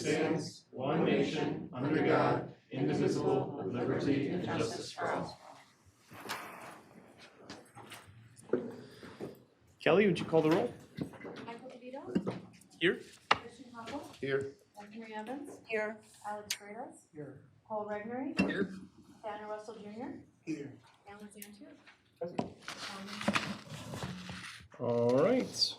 stands, one nation, under God, indivisible, with liberty and justice for all. Kelly, would you call the roll? Michael DeVito. Here. Christian Hopple. Here. Henry Evans. Here. Alex Freitas. Here. Paul Regnery. Here. Daniel Russell Jr. Here. Alan Zantu. All right.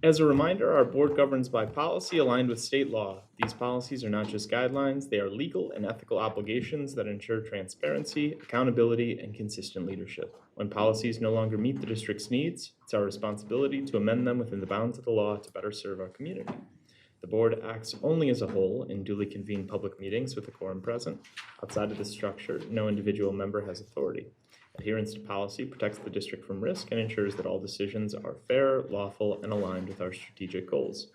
As a reminder, our board governs by policy aligned with state law. These policies are not just guidelines, they are legal and ethical obligations that ensure transparency, accountability, and consistent leadership. When policies no longer meet the district's needs, it's our responsibility to amend them within the bounds of the law to better serve our community. The board acts only as a whole in duly convened public meetings with a quorum present. Outside of this structure, no individual member has authority. Adherence to policy protects the district from risk and ensures that all decisions are fair, lawful, and aligned with our strategic goals.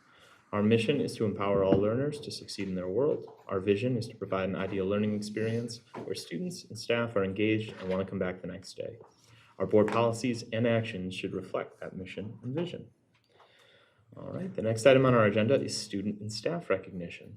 Our mission is to empower all learners to succeed in their world. Our vision is to provide an ideal learning experience where students and staff are engaged and want to come back the next day. Our board policies and actions should reflect that mission and vision. All right, the next item on our agenda is student and staff recognition.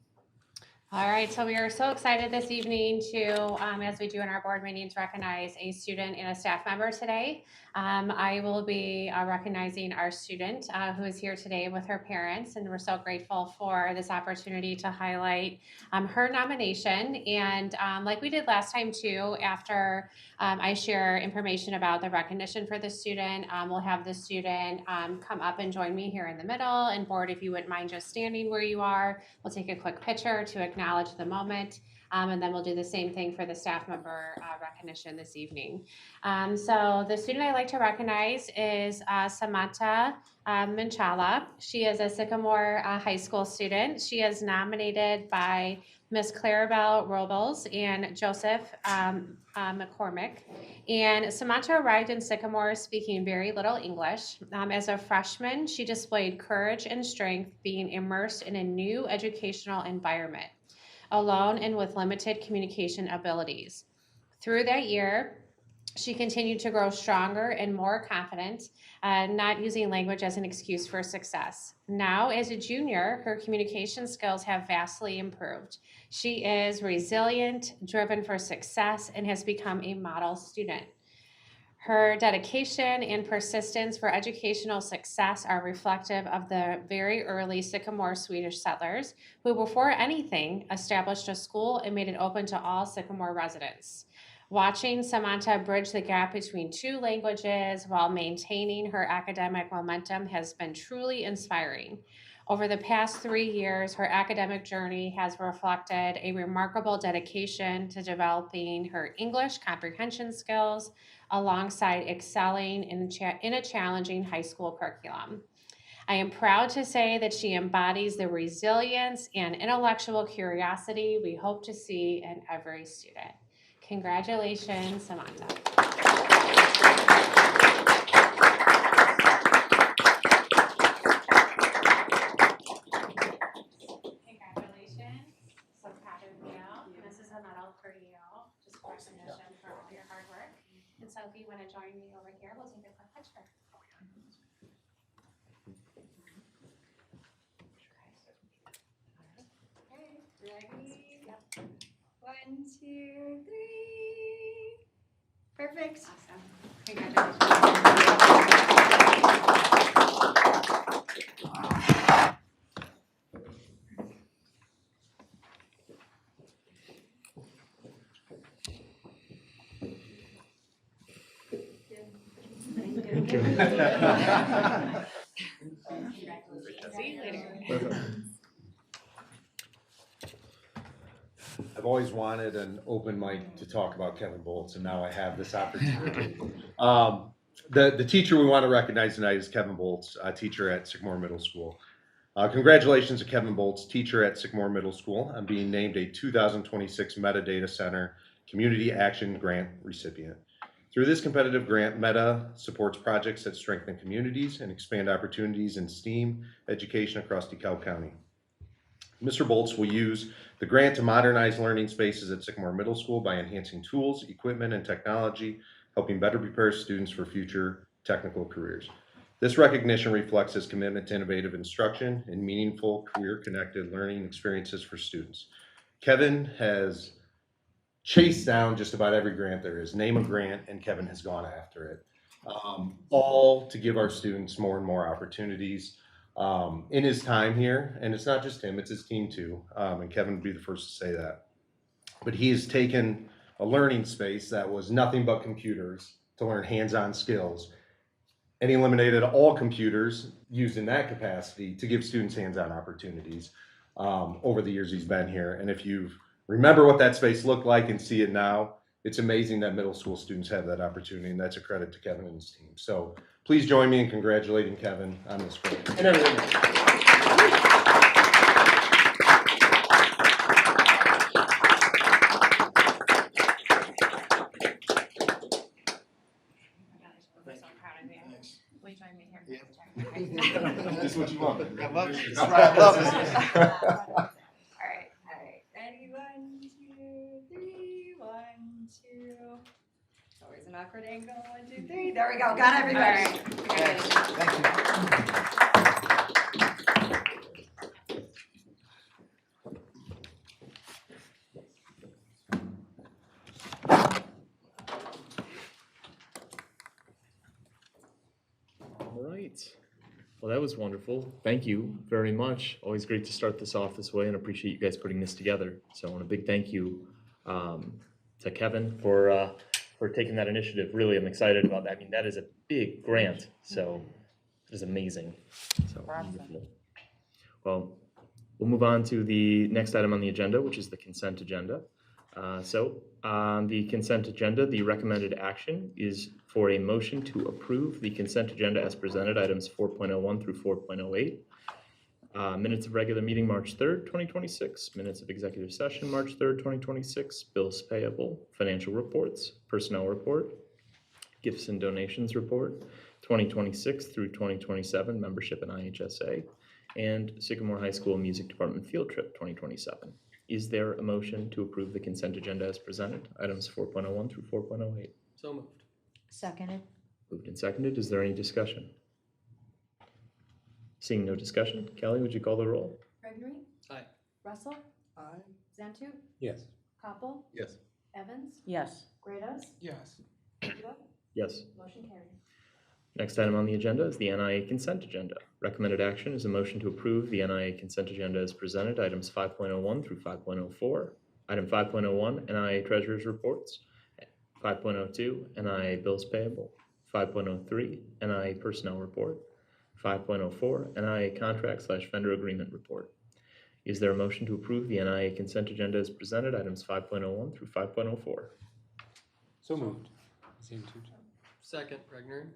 All right, so we are so excited this evening to, as we do in our board meetings, recognize a student and a staff member today. I will be recognizing our student who is here today with her parents, and we're so grateful for this opportunity to highlight her nomination. And like we did last time too, after I share information about the recognition for the student, we'll have the student come up and join me here in the middle. And board, if you wouldn't mind just standing where you are, we'll take a quick picture to acknowledge the moment, and then we'll do the same thing for the staff member recognition this evening. So the student I'd like to recognize is Samantha Minchala. She is a Sycamore High School student. She is nominated by Miss Clarabelle Robles and Joseph McCormick. And Samantha arrived in Sycamore speaking very little English. As a freshman, she displayed courage and strength being immersed in a new educational environment, alone and with limited communication abilities. Through that year, she continued to grow stronger and more confident, not using language as an excuse for success. Now, as a junior, her communication skills have vastly improved. She is resilient, driven for success, and has become a model student. Her dedication and persistence for educational success are reflective of the very early Sycamore Swedish settlers who, before anything, established a school and made it open to all Sycamore residents. Watching Samantha bridge the gap between two languages while maintaining her academic momentum has been truly inspiring. Over the past 3 years, her academic journey has reflected a remarkable dedication to developing her English comprehension skills alongside excelling in a challenging high school curriculum. I am proud to say that she embodies the resilience and intellectual curiosity we hope to see in every student. Congratulations, Samantha. So proud of you. This is a medal for you, just recognition for all your hard work. And so if you want to join me over here, we'll take a quick picture. Okay, ready? Yep. 1, 2, 3. Perfect. Awesome. Congratulations. See you later. I've always wanted an open mic to talk about Kevin Boltz, and now I have this opportunity. The teacher we want to recognize tonight is Kevin Boltz, a teacher at Sycamore Middle School. Congratulations to Kevin Boltz, teacher at Sycamore Middle School, on being named a 2026 Metadata Center Community Action Grant recipient. Through this competitive grant, Meta supports projects that strengthen communities and expand opportunities in STEAM education across DeKalb County. Mr. Boltz will use the grant to modernize learning spaces at Sycamore Middle School by enhancing tools, equipment, and technology, helping better prepare students for future technical careers. This recognition reflects his commitment to innovative instruction and meaningful career-connected learning experiences for students. Kevin has chased down just about every grant there is. Name a grant, and Kevin has gone after it. All to give our students more and more opportunities in his time here. And it's not just him, it's his team too. And Kevin would be the first to say that. But he has taken a learning space that was nothing but computers to learn hands-on skills. And he eliminated all computers used in that capacity to give students hands-on opportunities over the years he's been here. And if you remember what that space looked like and see it now, it's amazing that middle school students have that opportunity, and that's a credit to Kevin and his team. So please join me in congratulating Kevin on this grant and everything else. I'm so proud of you. Will you join me here? This is what you want. I love it. That's right, I love it. All right. Ready? 1, 2, 3. 1, 2. It's always an awkward angle. 1, 2, 3. There we go. Got All everybody. right. Congratulations. Thank you. All right. Well, that was wonderful. Thank you very much. Always great to start this off this way, and appreciate you guys putting this together. So I want a big thank you to Kevin for taking that initiative. Really, I'm excited about that. I mean, that is a big grant, so it is amazing. So wonderful. Well, we'll move on to the next item on the agenda, which is the consent agenda. So on the consent agenda, the recommended action is for a motion to approve the consent agenda as presented, items 4.01 through 4.08. Minutes of regular meeting, March 3rd, 2026. Minutes of executive session, March 3rd, 2026. Bills payable, financial reports, personnel report, gifts and donations report, 2026 through 2027 membership in IHSA, and Sycamore High School Music Department Field Trip 2027. Is there a motion to approve the consent agenda as presented, items 4.01 through 4.08? So moved. Seconded. Moved and seconded. Is there any discussion? Seeing no discussion, Kelly, would you call the roll? Gregory? Aye. Russell? Aye. Zantu? Yes. Koppel? Yes. Evans? Yes. Grados? Yes. Vito? Yes. Motion carried. Next item on the agenda is the NIA consent agenda. Recommended action is a motion to approve the NIA consent agenda as presented, items 5.01 through 5.04. Item 5.01, NIA treasurer's reports. 5.02, NIA bills payable. 5.03, NIA personnel report. 5.04, NIA contract/vendor agreement report. Is there a motion to approve the NIA consent agenda as presented, items 5.01 through 5.04? So moved. Second, Regner.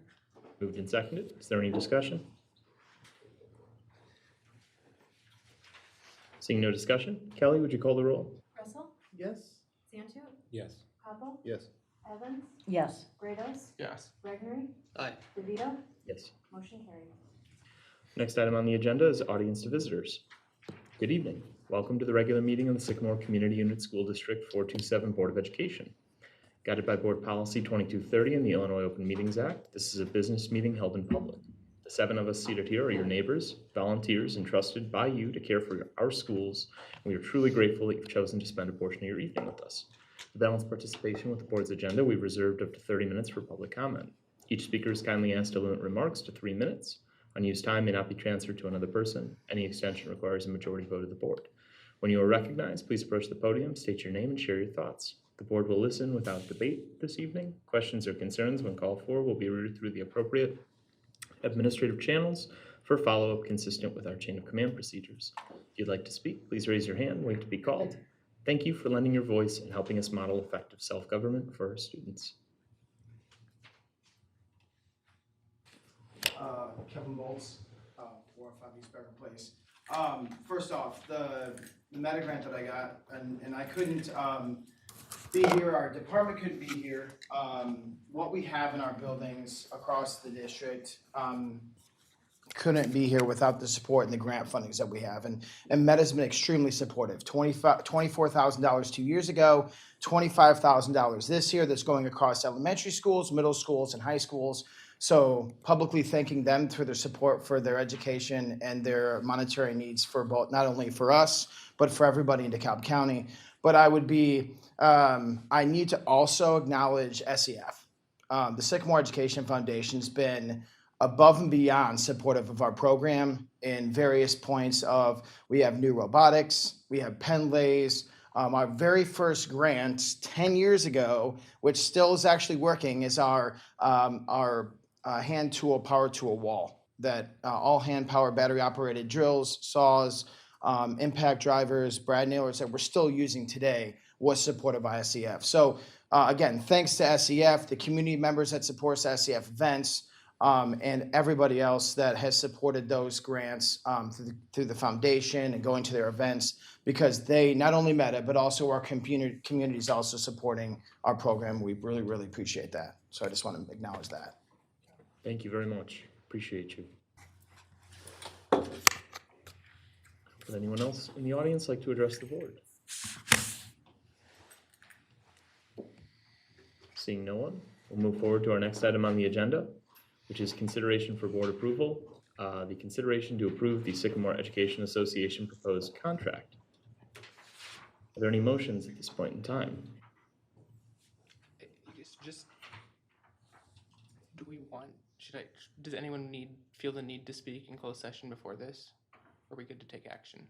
Moved and seconded. Is there any discussion? Seeing no discussion, Kelly, would you call the roll? Russell? Yes. Zantu? Yes. Koppel? Yes. Evans? Yes. Grados? Yes. Regnery? Aye. DeVito? Yes. Motion carried. Next item on the agenda is audience to visitors. Good evening. Welcome to the regular meeting of the Sycamore Community Unit School District 427 Board of Education. Guided by Board Policy 2230 and the Illinois Open Meetings Act, this is a business meeting held in public. The 7 of us seated here are your neighbors, volunteers, entrusted by you to care for our schools, and we are truly grateful that you've chosen to spend a portion of your evening with us. To balance participation with the board's agenda, we've reserved up to 30 minutes for public comment. Each speaker is kindly asked to limit remarks to 3 minutes. Unused time may not be transferred to another person. Any extension requires a majority vote of the board. When you are recognized, please approach the podium, state your name, and share your thoughts. The board will listen without debate this evening. Questions or concerns when called for will be routed through the appropriate administrative channels for follow-up consistent with our chain of command procedures. If you'd like to speak, please raise your hand, wait to be called. Thank you for lending your voice and helping us model effective self-government for our students. Kevin Bolts, 405 East Better Place. First off, the meta grant that I got, and I couldn't be here, our department couldn't be here. What we have in our buildings across the district couldn't be here without the support and the grant fundings that we have. And Meta's been extremely supportive. $24,000 2 years ago, $25,000 this year that's going across elementary schools, middle schools, and high schools So publicly thanking them for their support for their education and their monetary needs for both, not only for us, but for everybody in DeKalb County. But I need to also acknowledge SEF. The Sycamore Education Foundation's been above and beyond supportive of our program in various points of, we have new robotics, we have pen lays. Our very first grant 10 years ago, which still is actually working, is our hand tool, power tool wall, that all hand power battery operated drills, saws, impact drivers, brad nailers that we're still using today was supported by SEF. So again, thanks to SEF, the community members that support SEF events, and everybody else that has supported those grants through the foundation and going to their events, because they not only met it, but also our community is also supporting our program. We really, really appreciate that. So I just want to acknowledge that. Thank you very much. Appreciate you. Would anyone else in the audience like to address the board? Seeing no one, we'll move forward to our next item on the agenda, which is consideration for board approval. The consideration to approve the Sycamore Education Association proposed contract. Are there any motions at this point in time? Just, do we want, does anyone feel the need to speak in closed session before this? Or are we good to take action?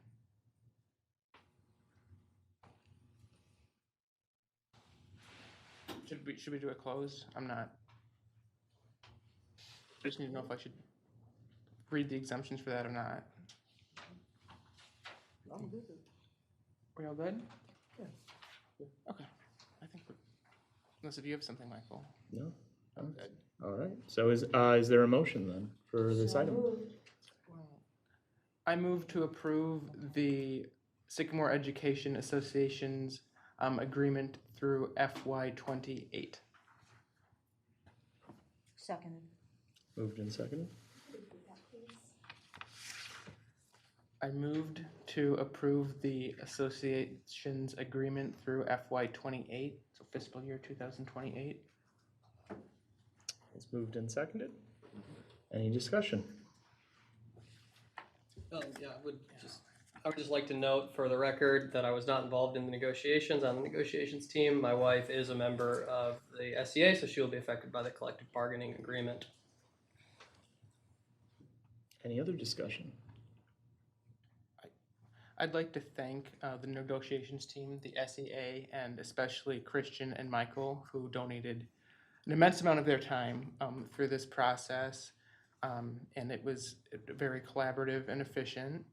Should we do a close? I'm not. I just need to know if I should read the exemptions for that or not. We all good? Yeah. Okay. I think we're, unless if you have something, Michael. No? I'm good. All right. So is there a motion then for this item? I move to approve the Sycamore Education Association's agreement through FY28. Second. Moved and seconded. I moved to approve the association's agreement through FY28, so fiscal year 2028. It's moved and seconded. Any discussion? Yeah, I would just like to note for the record that I was not involved in the negotiations on the negotiations team. My wife is a member of the SEA, so she will be affected by the collective bargaining agreement. Any other discussion? I'd like to thank the negotiations team, the SEA, and especially Christian and Michael, who donated an immense amount of their time through this process, and it was very collaborative and efficient.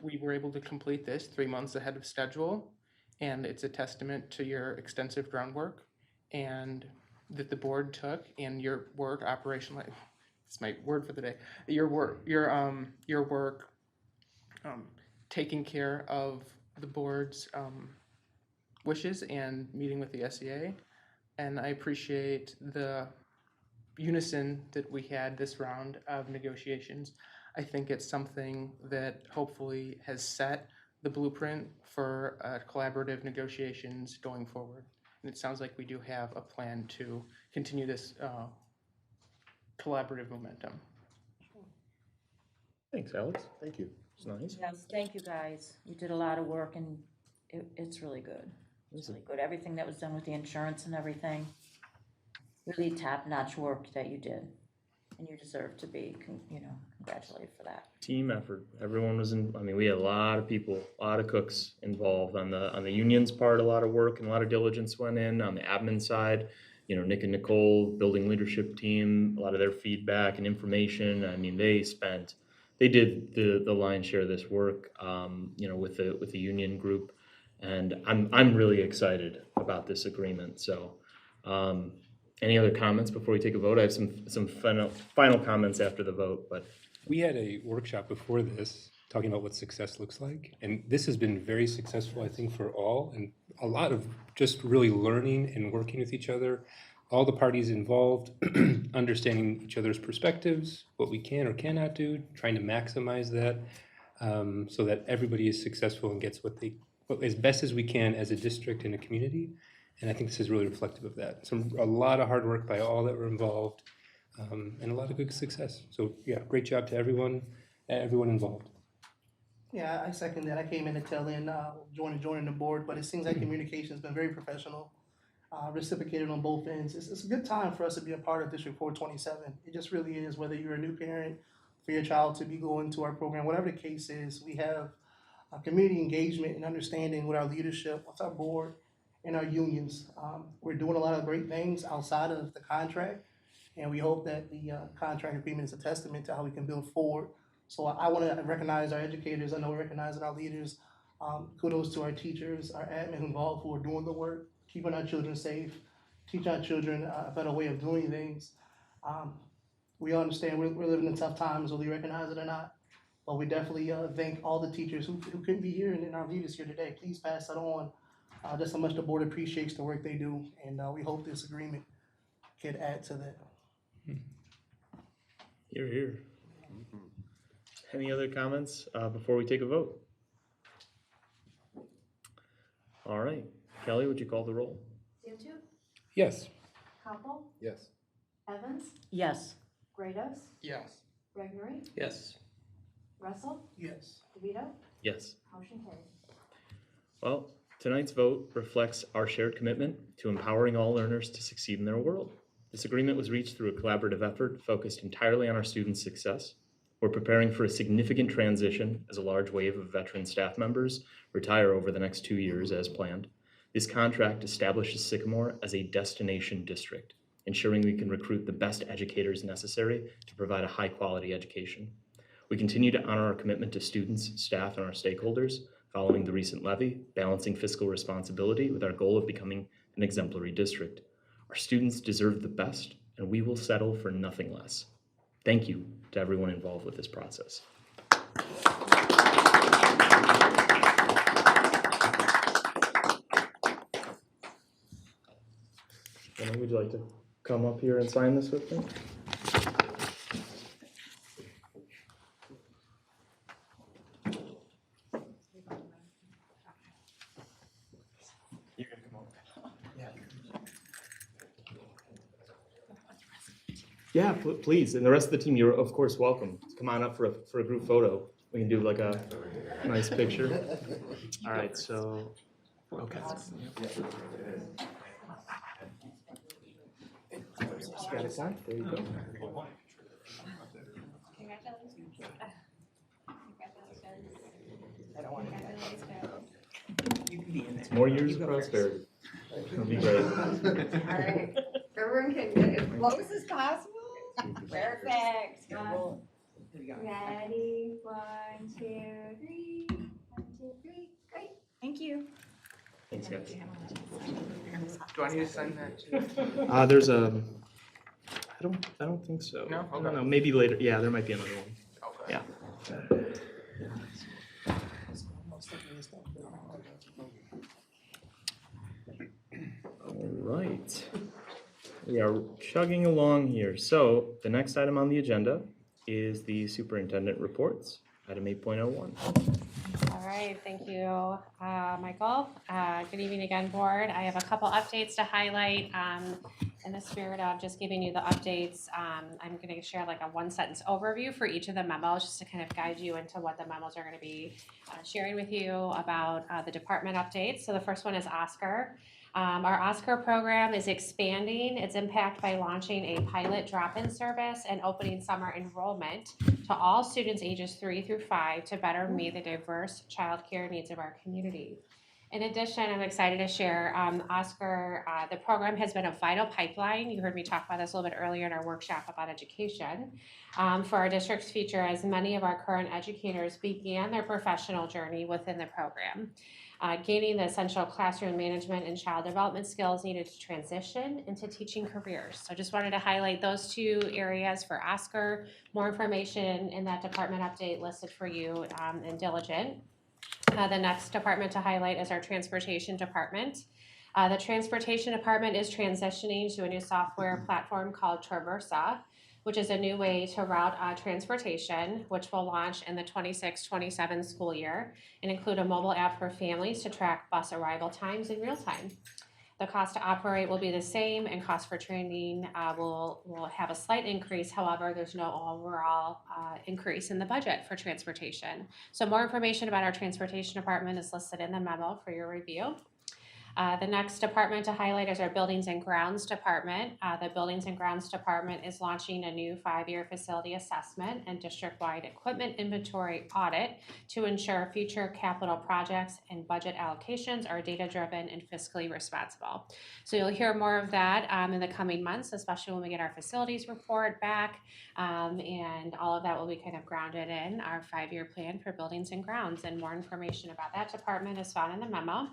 We were able to complete this 3 months ahead of schedule, and it's a testament to your extensive groundwork and that the board took, and your work operationally. It's my word for the day. Your work taking care of the board's wishes and meeting with the SEA, and I appreciate the unison that we had this round of negotiations. I think it's something that hopefully has set the blueprint for collaborative negotiations going forward. And it sounds like we do have a plan to continue this collaborative momentum. Thanks, Alex. Thank you. It's nice. Yes, thank you guys. You did a lot of work and it's really good. It's really good. Everything that was done with the insurance and everything. Really top-notch work that you did. And you deserve to be, congratulated for that. Team effort. Everyone was in. I mean, we had a lot of people, a lot of cooks involved on the union's part. A lot of work and a lot of diligence went in on the admin side. Nick and Nicole, building leadership team, a lot of their feedback and information. I mean, they did the lion's share of this work. With the union group, and I'm really excited about this agreement. So. Any other comments before we take a vote? I have some final comments after the vote, but we had a workshop before this talking about what success looks like, and this has been very successful, I think, for all, and a lot of just really learning and working with each other, all the parties involved, understanding each other's perspectives, what we can or cannot do, trying to maximize that, so that everybody is successful and gets what as best as we can as a district and a community. And I think this is really reflective of that. A lot of hard work by all that were involved, and a lot of good success. So yeah, great job to everyone involved. Yeah, I second that. I came in to tell in, joining the board, but it seems like communication's been very professional, reciprocated on both ends. It's a good time for us to be a part of District 427. It just really is, whether you're a new parent, for your child to be going to our program, whatever the case is, we have community engagement and understanding with our leadership, with our board, and our unions. We're doing a lot of great things outside of the contract, and we hope that the contract agreement is a testament to how we can build forward. So I want to recognize our educators. I know we're recognizing our leaders. Kudos to our teachers, our admin involved who are doing the work, keeping our children safe, teaching our children a better way of doing things. We understand we're living in tough times, whether we recognize it or not. But we definitely thank all the teachers who couldn't be here and our leaders here today. Please pass that on. Just how much the board appreciates the work they do, and we hope this agreement could add to that. Hear, hear. Any other comments before we take a vote? All right, Kelly, would you call the roll? Santu, Yes. Copple, Yes. Evans, Yes. Grados, Yes. Regnery, Yes. Russell, Yes. DeVito, Yes. motion carried. Well, tonight's vote reflects our shared commitment to empowering all learners to succeed in their world. This agreement was reached through a collaborative effort focused entirely on our students' success. We're preparing for a significant transition as a large wave of veteran staff members retire over the next 2 years as planned. This contract establishes Sycamore as a destination district, ensuring we can recruit the best educators necessary to provide a high-quality education. We continue to honor our commitment to students, staff, and our stakeholders following the recent levy, balancing fiscal responsibility with our goal of becoming an exemplary district. Our students deserve the best, and we will settle for nothing less. Thank you to everyone involved with this process. Emma, would you like to come up here and sign this with me? You're gonna come over. Yeah, please. And the rest of the team, you're of course welcome. Come on up for a group photo. We can do like a nice picture. All right, so, okay. You got it signed? There you go. Congratulations. It's more years of prosperity. It'll be great. All right, everyone can get as close as possible. Perfect. Ready, 1, 2, 3, 1, 2, 3, great, thank you. Thanks, guys. Do I need to sign that? There's a, I don't think so. No? I don't know, maybe later. Yeah, there might be another one. Okay. Yeah. All right. We are chugging along here. So the next item on the agenda is the superintendent reports, item 8.01. All right, thank you, Michael. Good evening again, board. I have a couple updates to highlight. In the spirit of just giving you the updates, I'm going to share like a one-sentence overview for each of the memos, just to kind of guide you into what the memos are going to be sharing with you about the department updates. So the first one is Oscar. Our Oscar program is expanding its impact by launching a pilot drop-in service and opening summer enrollment to all students ages 3 through 5 to better meet the diverse childcare needs of our community. In addition, I'm excited to share Oscar, the program has been a vital pipeline. You heard me talk about this a little bit earlier in our workshop about education for our district's future, as many of our current educators began their professional journey within the program. Gaining the essential classroom management and child development skills needed to transition into teaching careers. So just wanted to highlight those two areas for Oscar. More information in that department update listed for you in Diligent. The next department to highlight is our transportation department. The transportation department is transitioning to a new software platform called Traversa, which is a new way to route transportation, which will launch in the 26-27 school year and include a mobile app for families to track bus arrival times in real time. The cost to operate will be the same, and cost for training will have a slight increase. However, there's no overall increase in the budget for transportation. So more information about our transportation department is listed in the memo for your review. The next department to highlight is our Buildings and Grounds Department. The Buildings and Grounds Department is launching a new 5-year facility assessment and district-wide equipment inventory audit to ensure future capital projects and budget allocations are data-driven and fiscally responsible. So you'll hear more of that in the coming months, especially when we get our facilities report back, and all of that will be kind of grounded in our 5-year plan for Buildings and Grounds, and more information about that department is found in the memo.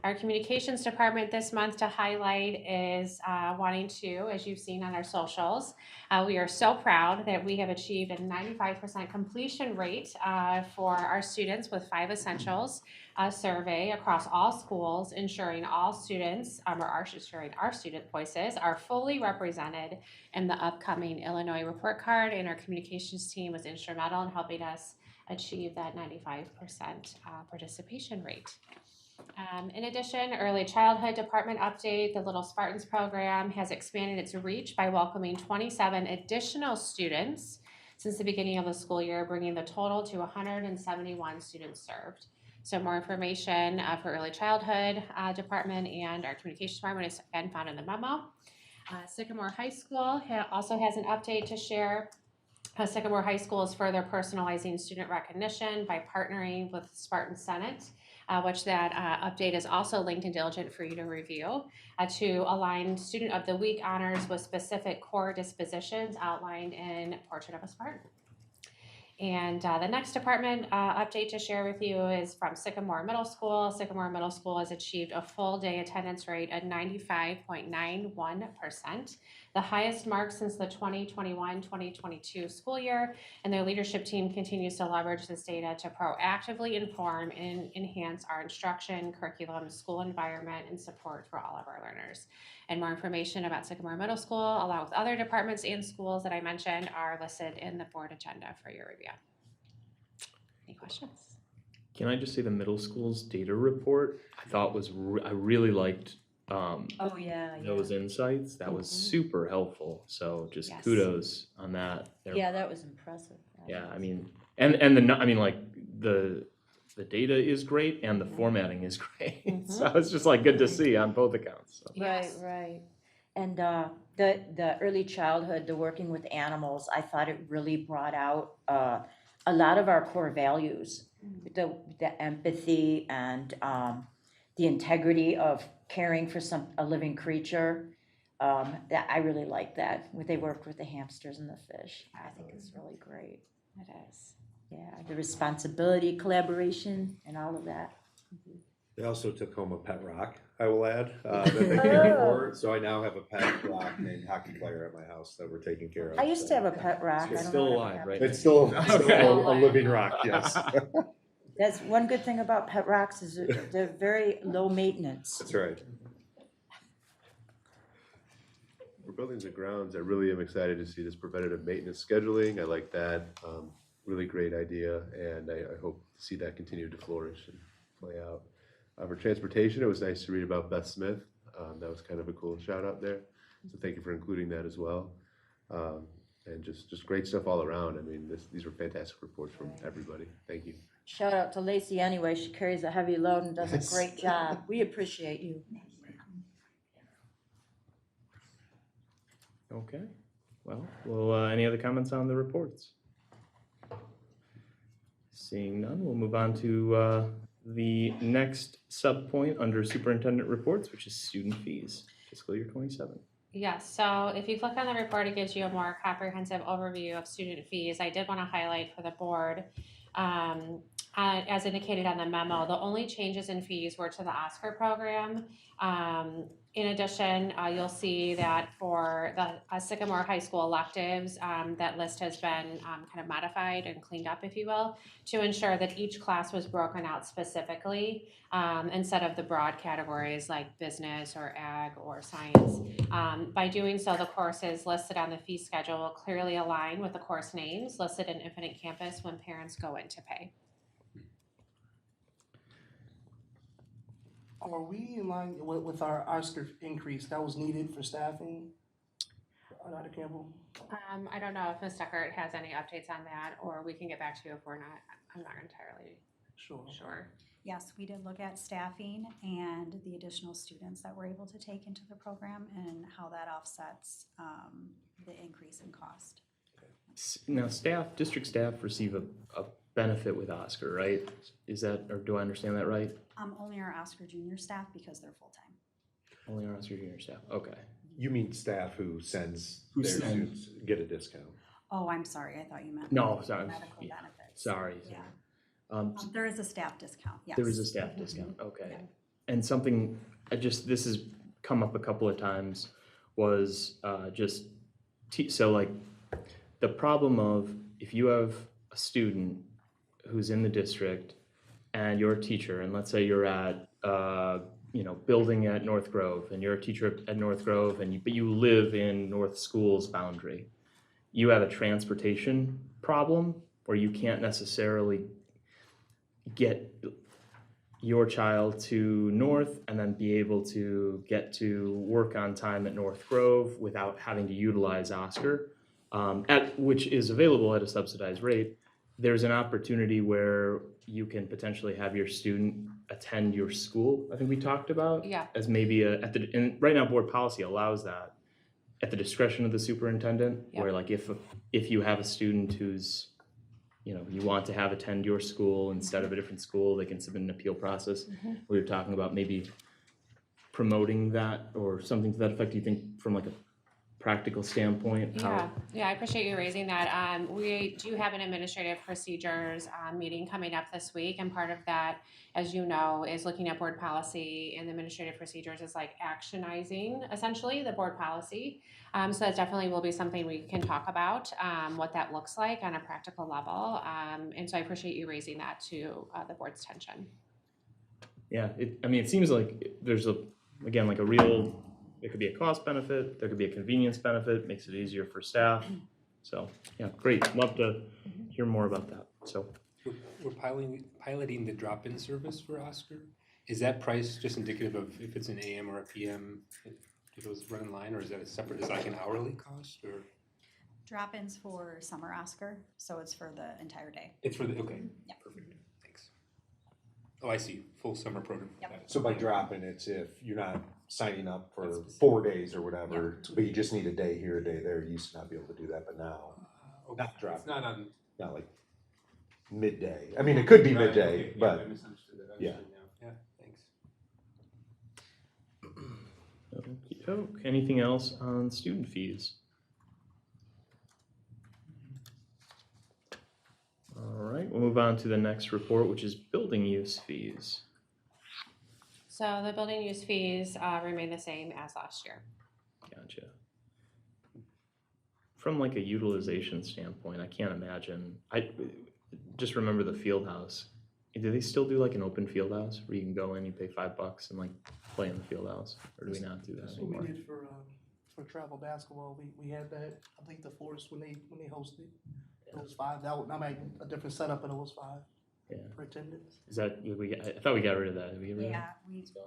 Our communications department this month to highlight is wanting to, as you've seen on our socials, we are so proud that we have achieved a 95% completion rate for our students with 5 Essentials survey across all schools, ensuring all students, ensuring our student voices are fully represented in the upcoming Illinois report card, and our communications team was instrumental in helping us achieve that 95% participation rate. In addition, early childhood department update, the Little Spartans program has expanded its reach by welcoming 27 additional students since the beginning of the school year, bringing the total to 171 students served. So more information for early childhood department and our communications department is again found in the memo. Sycamore High School also has an update to share. Sycamore High School is further personalizing student recognition by partnering with Spartan Senate, which that update is also linked and diligent for you to review, to align Student of the Week honors with specific core dispositions outlined in Portrait of a Spartan. And the next department update to share with you is from Sycamore Middle School. Sycamore Middle School has achieved a full day attendance rate of 95.91%, the highest mark since the 2021-2022 school year, and their leadership team continues to leverage this data to proactively inform and enhance our instruction, curriculum, school environment, and support for all of our learners. And more information about Sycamore Middle School, along with other departments and schools that I mentioned, are listed in the board agenda for your review. Any questions? Can I just say the middle school's data report, I thought was, I really liked Oh, yeah, those insights. That was super helpful. So just Yes. kudos on that. Yeah, that was impressive. Yeah, I mean, the data is great and the formatting is great. So it's just like good to see on both accounts. So. Yes. Right. And the early childhood, the working with animals, I thought it really brought out a lot of our core values, the empathy and the integrity of caring for a living creature. That I really like that. They worked with the hamsters and the fish. I think it's really great. It is. Yeah, the responsibility, collaboration, and all of that. They also took home a pet rock, I will add, that they cared for. So I now have a pet rock named Hockey Player at my house that we're taking care of. I used to have a pet rock. It's I don't still know alive, what right? It's still Okay. a living rock, yes. That's one good thing about pet rocks is they're very low maintenance. That's right. For buildings and grounds, I really am excited to see this preventative maintenance scheduling. I like that. Really great idea, and I hope to see that continue to flourish and play out. For transportation, it was nice to read about Beth Smith. That was kind of a cool shout out there. So thank you for including that as well. And just great stuff all around. I mean, these were fantastic reports from everybody. Thank you. Shout out to Lacey anyway. She carries a heavy load and does a great job. We appreciate you. Okay. Well, any other comments on the reports? Seeing none, we'll move on to the next sub-point under superintendent reports, which is student fees, fiscal year 27. Yes, so if you click on the report, it gives you a more comprehensive overview of student fees. I did want to highlight for the board, as indicated on the memo, the only changes in fees were to the Oscar program. In addition, you'll see that for the Sycamore High School electives, that list has been kind of modified and cleaned up, if you will, to ensure that each class was broken out specifically instead of the broad categories like business or ag or science. By doing so, the courses listed on the fee schedule will clearly align with the course names listed in Infinite Campus when parents go in to pay. Are we in line with our Oscar increase that was needed for staffing? Dr. Campbell? I don't know if Ms. Deckert has any updates on that, or we can get back to you if we're not, I'm not entirely sure. Yes, we did look at staffing and the additional students that we're able to take into the program and how that offsets the increase in cost. Now, district staff receive a benefit with Oscar, right? Is that, or do I understand that right? Only our Oscar Junior staff because they're full-time. Only our Oscar Junior staff, okay. You mean staff who sends Who their sends- students get a discount? Oh, I'm sorry, I thought you meant. No, sorry. Medical Yeah. benefits. Sorry. Yeah. There There is a staff discount, yes. is a staff discount, okay. Yeah. And something, this has come up a couple of times, was so like, the problem of if you have a student who's in the district and you're a teacher, and let's say you're at, building at North Grove, and you're a teacher at North Grove, but you live in North School's boundary, you have a transportation problem where you can't necessarily get your child to North and then be able to get to work on time at North Grove without having to utilize Oscar, which is available at a subsidized rate. There's an opportunity where you can potentially have your student attend your school. I think we talked about as maybe and right now board policy allows that at the discretion of the superintendent, where like if you have a student who's you want to have attend your school instead of a different school, they can submit an appeal process. We were talking about maybe promoting that or something to that effect. Do you think from like a practical standpoint? Yeah, I appreciate you raising that. We do have an administrative procedures meeting coming up this week, and part of that, as you know, is looking at board policy, and the administrative procedures is like actionizing essentially the board policy. So that definitely will be something we can talk about, what that looks like on a practical level. And so I appreciate you raising that to the board's attention. Yeah, it seems like there's like a real, it could be a cost benefit, there could be a convenience benefit, makes it easier for staff. So, yeah, great. Love to hear more about that. So we're piloting the drop-in service for Oscar. Is that price just indicative of if it's an AM or a PM, do those run in line, or is that a separate, is it like an hourly cost, or? Drop-ins for summer Oscar, so it's for the entire day. It's for the, okay, Yeah. perfect, thanks. Oh, I see, full summer program. Yep. Got it. So by dropping, it's if you're not signing up for 4 days or whatever, but you just need a day here, a day there. You used to not be able to do that, but now, Okay. not drop. It's not on. not like midday. I mean, it could be Right, midday, okay, yeah, but I misunderstood that. I yeah. understood now. Yeah, thanks. okey-doke. Anything else on student fees? All right, we'll move on to the next report, which is building use fees. So the building use fees remain the same as last year. Gotcha. From like a utilization standpoint, I can't imagine, I just remember the field house. Do they still do like an open field house where you can go in, you pay $5 and like play in the field house? Or do we not do that That's what anymore? we did for travel basketball. We had that, I think the Forest, when they hosted, it was $5. That might be a different setup, but it was $5 Yeah. for attendance. Is that, I thought we got rid of that. Did we get rid of that? Yeah, It's gone.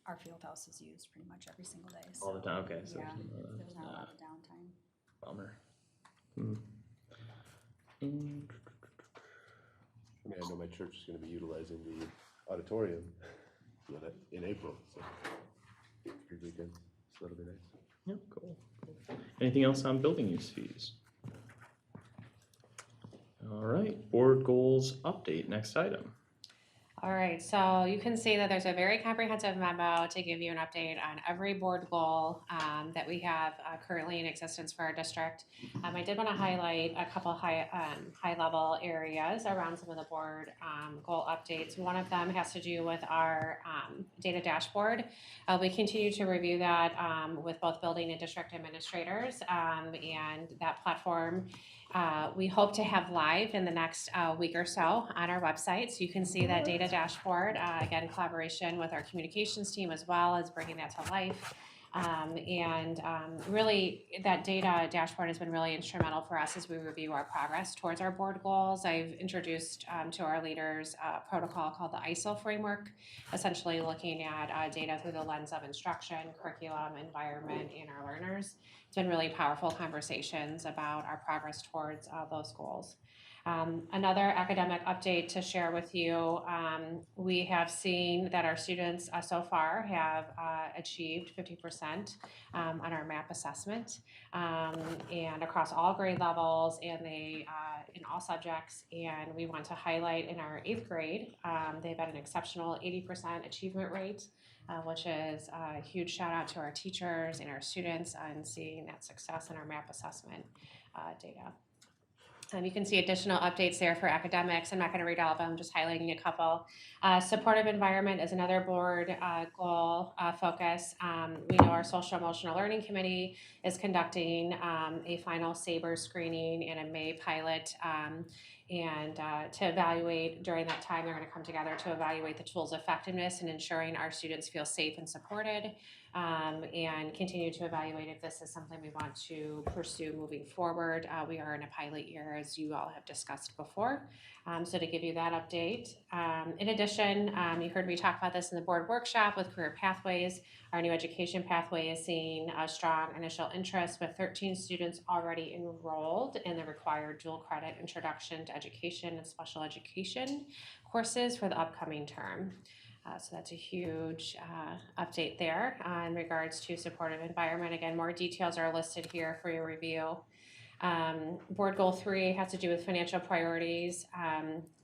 our field house is used pretty much every single day. So, All the time, okay. So yeah, there's there's not a lot of downtime. bummer. I mean, I know my church is gonna be utilizing the auditorium in April, so free weekend, so that'll be nice. Yeah, cool. Anything else on building use fees? All right, board goals update, next item. All right, so you can see that there's a very comprehensive memo to give you an update on every board goal that we have currently in existence for our district. I did want to highlight a couple high-level areas around some of the board goal updates. One of them has to do with our data dashboard. We continue to review that with both building and district administrators, and that platform we hope to have live in the next week or so on our website. So you can see that data dashboard, again, collaboration with our communications team as well as bringing that to life. Really, that data dashboard has been really instrumental for us as we review our progress towards our board goals. I've introduced to our leaders a protocol called the ISO framework, essentially looking at data through the lens of instruction, curriculum, environment, and our learners. It's been really powerful conversations about our progress towards those goals. Another academic update to share with you, we have seen that our students so far have achieved 50% on our MAP assessment, and across all grade levels, and they in all subjects. And we want to highlight in our 8th grade, they've had an exceptional 80% achievement rate, which is a huge shout out to our teachers and our students on seeing that success in our MAP assessment data. You can see additional updates there for academics. I'm not going to read all of them, just highlighting a couple. Supportive environment is another board goal focus. We know our social emotional learning committee is conducting a final SABRE screening and a May pilot. To evaluate during that time, they're going to come together to evaluate the tool's effectiveness in ensuring our students feel safe and supported, and continue to evaluate if this is something we want to pursue moving forward. We are in a pilot year, as you all have discussed before. So to give you that update. In addition, you heard me talk about this in the board workshop with career pathways. Our new education pathway is seeing a strong initial interest with 13 students already enrolled in the required dual credit introduction to education and special education courses for the upcoming term. So that's a huge update there in regards to supportive environment. Again, more details are listed here for your review. Board goal 3 has to do with financial priorities.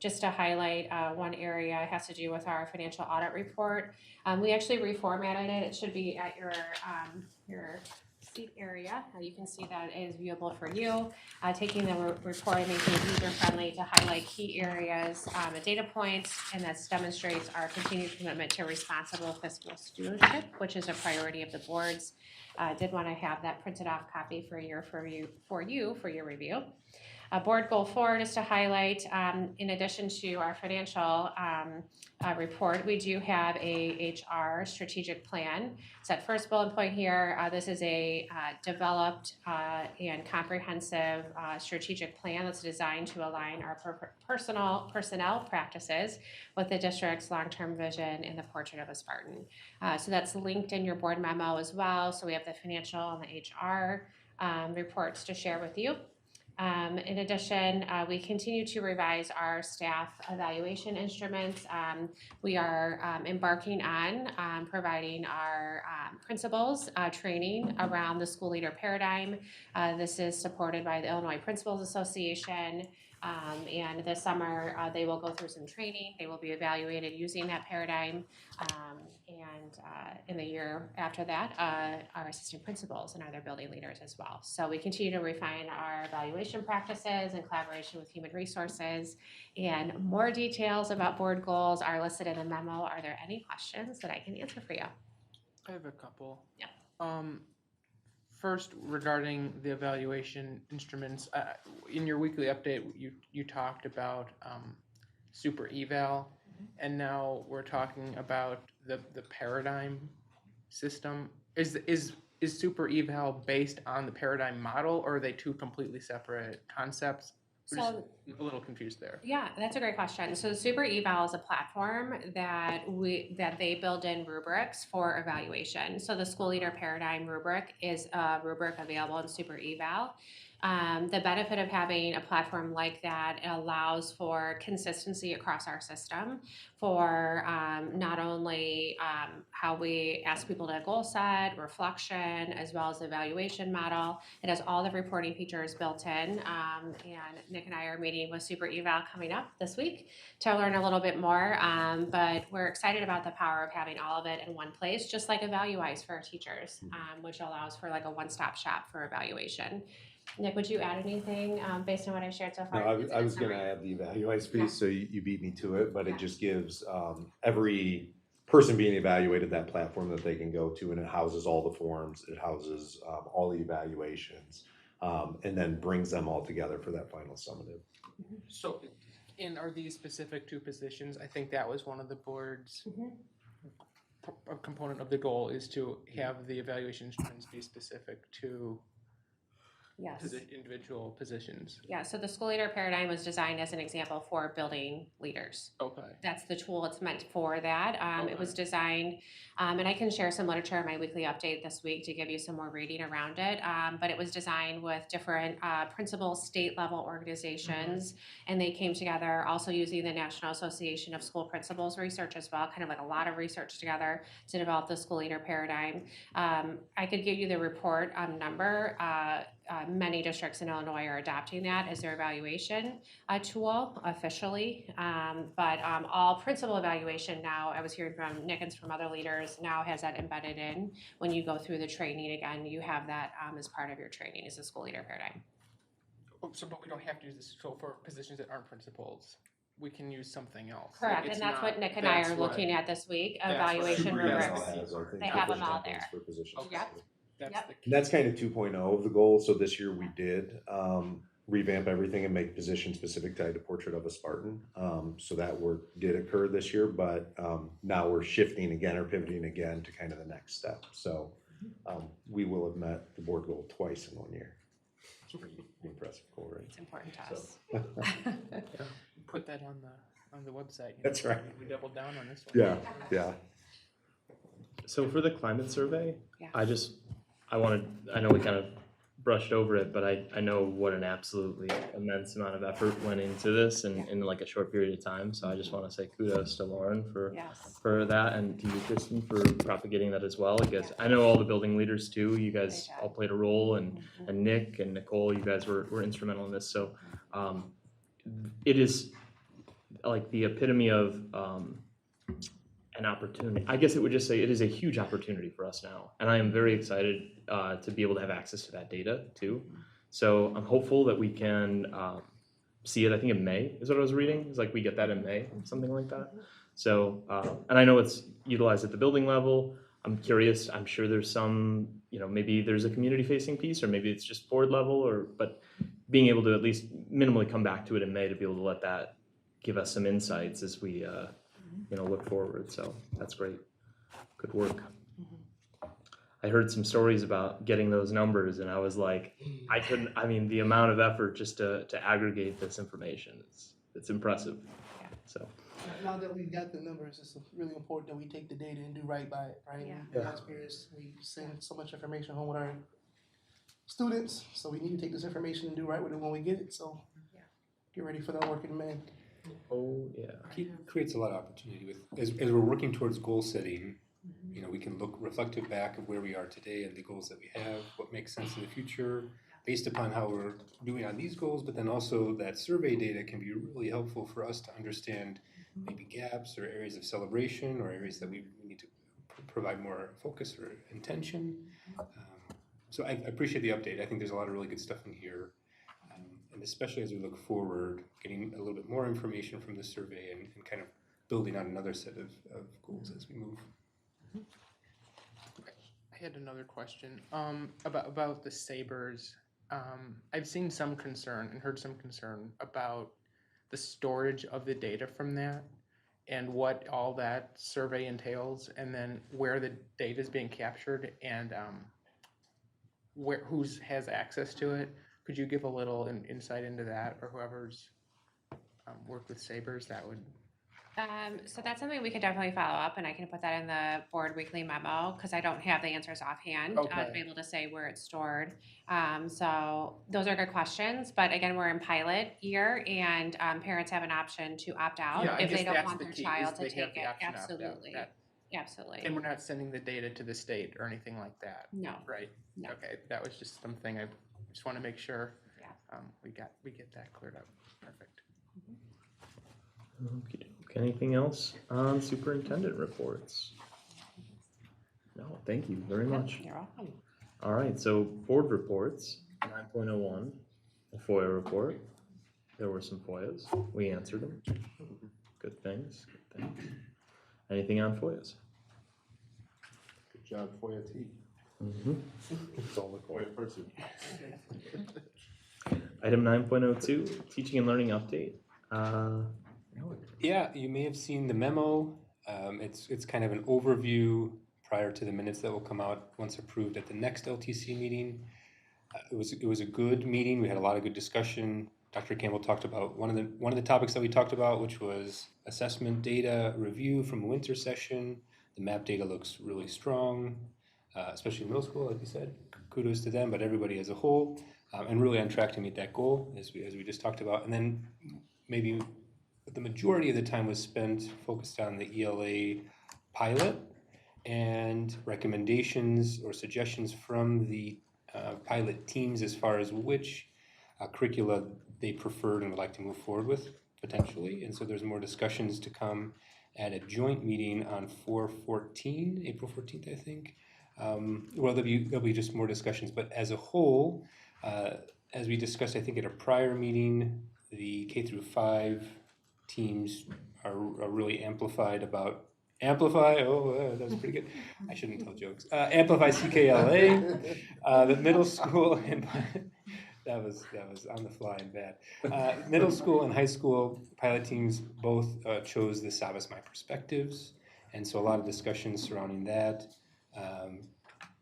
Just to highlight one area, it has to do with our financial audit report. We actually reformatted it. It should be at your seat area. You can see that it is viewable for you. Taking the report and making it user-friendly to highlight key areas and data points, and that demonstrates our continued commitment to responsible fiscal stewardship, which is a priority of the boards. Did want to have that printed off copy for your review. Board goal 4, just to highlight, in addition to our financial report, we do have a HR strategic plan. It's that first bullet point here. This is a developed and comprehensive strategic plan that's designed to align our personnel practices with the district's long-term vision and the portrait of a Spartan. So that's linked in your board memo as well. So we have the financial and the HR reports to share with you. In addition, we continue to revise our staff evaluation instruments. We are embarking on providing our principals training around the school leader paradigm. This is supported by the Illinois Principals Association. And this summer, they will go through some training. They will be evaluated using that paradigm. In the year after that, our assistant principals and other building leaders as well. So we continue to refine our evaluation practices in collaboration with human resources. And more details about board goals are listed in the memo. Are there any questions that I can answer for you? I have a couple. Yeah. First, regarding the evaluation instruments, in your weekly update, you talked about super eval, and now we're talking about the paradigm system. Is super eval based on the paradigm model, or are they two completely separate concepts? We're just a little confused there. Yeah, that's a great question. So Super Eval is a platform that they build in rubrics for evaluation. So the school leader paradigm rubric is a rubric available in Super Eval. The benefit of having a platform like that, it allows for consistency across our system for not only how we ask people to goal set, reflection, as well as the evaluation model. It has all the reporting features built in, and Nick and I are meeting with Super Eval coming up this week to learn a little bit more, but we're excited about the power of having all of it in one place, just like Evaluize for our teachers, which allows for like a one-stop shop for evaluation. Nick, would you add anything based on what I shared so far? No, I was going to add the Evaluize piece, so you beat me to it, but it just gives every person being evaluated that platform that they can go to, and it houses all the forms, it houses all the evaluations, and then brings them all together for that final summative. So, and are these specific to positions? I think that was one of the board's a component of the goal is to have the evaluation instruments be specific to Yes. individual positions. Yeah, so the school leader paradigm was designed as an example for building leaders. Okay. That's the tool it's meant for that. It was designed, and I can share some literature in my weekly update this week to give you some more reading around it. But it was designed with different principal state level organizations, and they came together also using the National Association of School Principals research as well, kind of like a lot of research together to develop the school leader paradigm. I could give you the report number. Many districts in Illinois are adopting that as their evaluation tool officially. But all principal evaluation now, I was hearing from Nick and from other leaders, now has that embedded in. When you go through the training again, you have that as part of your training as a school leader paradigm. Oh, so, but we don't have to use this tool for positions that aren't principals. We can use something else. Correct, Like, and that's not- what Nick and I that's are what- looking at this week, that's what evaluation Super rubrics. Yes. They have them all there. For positions. Yep. That's Yep. the key. And that's kind of 2.0 of the goal. So this year we did revamp everything and make position specific tied to Portrait of a Spartan. So that work did occur this year, but now we're shifting again or pivoting again to kind of the next step. So we will have met the board goal twice in 1 year. It's a pretty impressive goal, right? It's important to us. Put that on the website. That's right. We doubled down on this one. Yeah. So for the climate survey, Yeah. I know we kind of brushed over it, but I know what an absolutely immense amount of effort went into this in like a short period of time. So I just want to say kudos to Lauren Yes. for that, and to you, Kristen, for propagating that as well. Because I know all the building leaders too. You guys Great job. all played a role, and Nick and Nicole, you guys were instrumental in this. So it is like the epitome of an opportunity. I guess it would just say it is a huge opportunity for us now, and I am very excited to be able to have access to that data too. So I'm hopeful that we can see it. I think in May is what I was reading. It's like we get that in May, something like that. So and I know it's utilized at the building level. I'm curious. I'm sure there's some, maybe there's a community facing piece, or maybe it's just board level, but being able to at least minimally come back to it in May to be able to let that give us some insights as we look forward. So that's great. Good work. I heard some stories about getting those numbers, and I was like, the amount of effort just to aggregate this information, it's impressive. So Now that we've got the numbers, it's really important that we take the data and do right by it, right? Yeah. As parents, we send so much information home with our students, so we need to take this information and do right with it when we get it. So get ready for that work in May. oh yeah. It creates a lot of opportunity as we're working towards goal setting. We can look reflective back of where we are today and the goals that we have, what makes sense in the future, based upon how we're doing on these goals. But then also that survey data can be really helpful for us to understand maybe gaps or areas of celebration or areas that we need to provide more focus or intention. So I appreciate the update. I think there's a lot of really good stuff in here. And especially as we look forward, getting a little bit more information from the survey and kind of building on another set of goals as we move. I had another question about the Sabres. I've seen some concern and heard some concern about the storage of the data from that and what all that survey entails, and then where the data is being captured and who has access to it. Could you give a little insight into that, or whoever's worked with Sabres? That would. So that's something we could definitely follow up, and I can put that in the board weekly memo because I don't have the answers offhand to be able to say where it's stored. So those are good questions, but again, we're in pilot year, and parents have an option to opt out if they don't want their child to take it. Absolutely, absolutely. And we're not sending the data to the state or anything like that. No. Right. No. Okay, that was just something I just want to make sure. Yeah. We get that cleared up. Perfect. Okey-doke. Anything else on superintendent reports? No, thank you very much. You're welcome. All right, so board reports, 9.01, a FOIA report. There were some FOIAs. We answered them. Good things. Anything on FOIAs? Good job, FOIA team. It's all the FOIA person. Item 9.02, teaching and learning update. Yeah, you may have seen the memo It's kind of an overview prior to the minutes that will come out once approved at the next LTC meeting. It was a good meeting. We had a lot of good discussion. Dr. Campbell talked about one of the topics that we talked about, which was assessment data review from the winter session. The map data looks really strong, especially in middle school, like you said. Kudos to them, but everybody as a whole, and really on track to meet that goal, as we just talked about. And then maybe the majority of the time was spent focused on the ELA pilot and recommendations or suggestions from the pilot teams as far as which curricula they preferred and would like to move forward with potentially. And so there's more discussions to come at a joint meeting on April 14th, I think. Well, there'll be just more discussions, but as a whole, as we discussed, I think at a prior meeting, the K through 5 teams are really amplified about Amplify, that was pretty good. I shouldn't tell jokes. Amplify CKLA, the middle school, and that was on the fly and bad. Middle school and high school pilot teams both chose the Sabas My Perspectives, and so a lot of discussions surrounding that.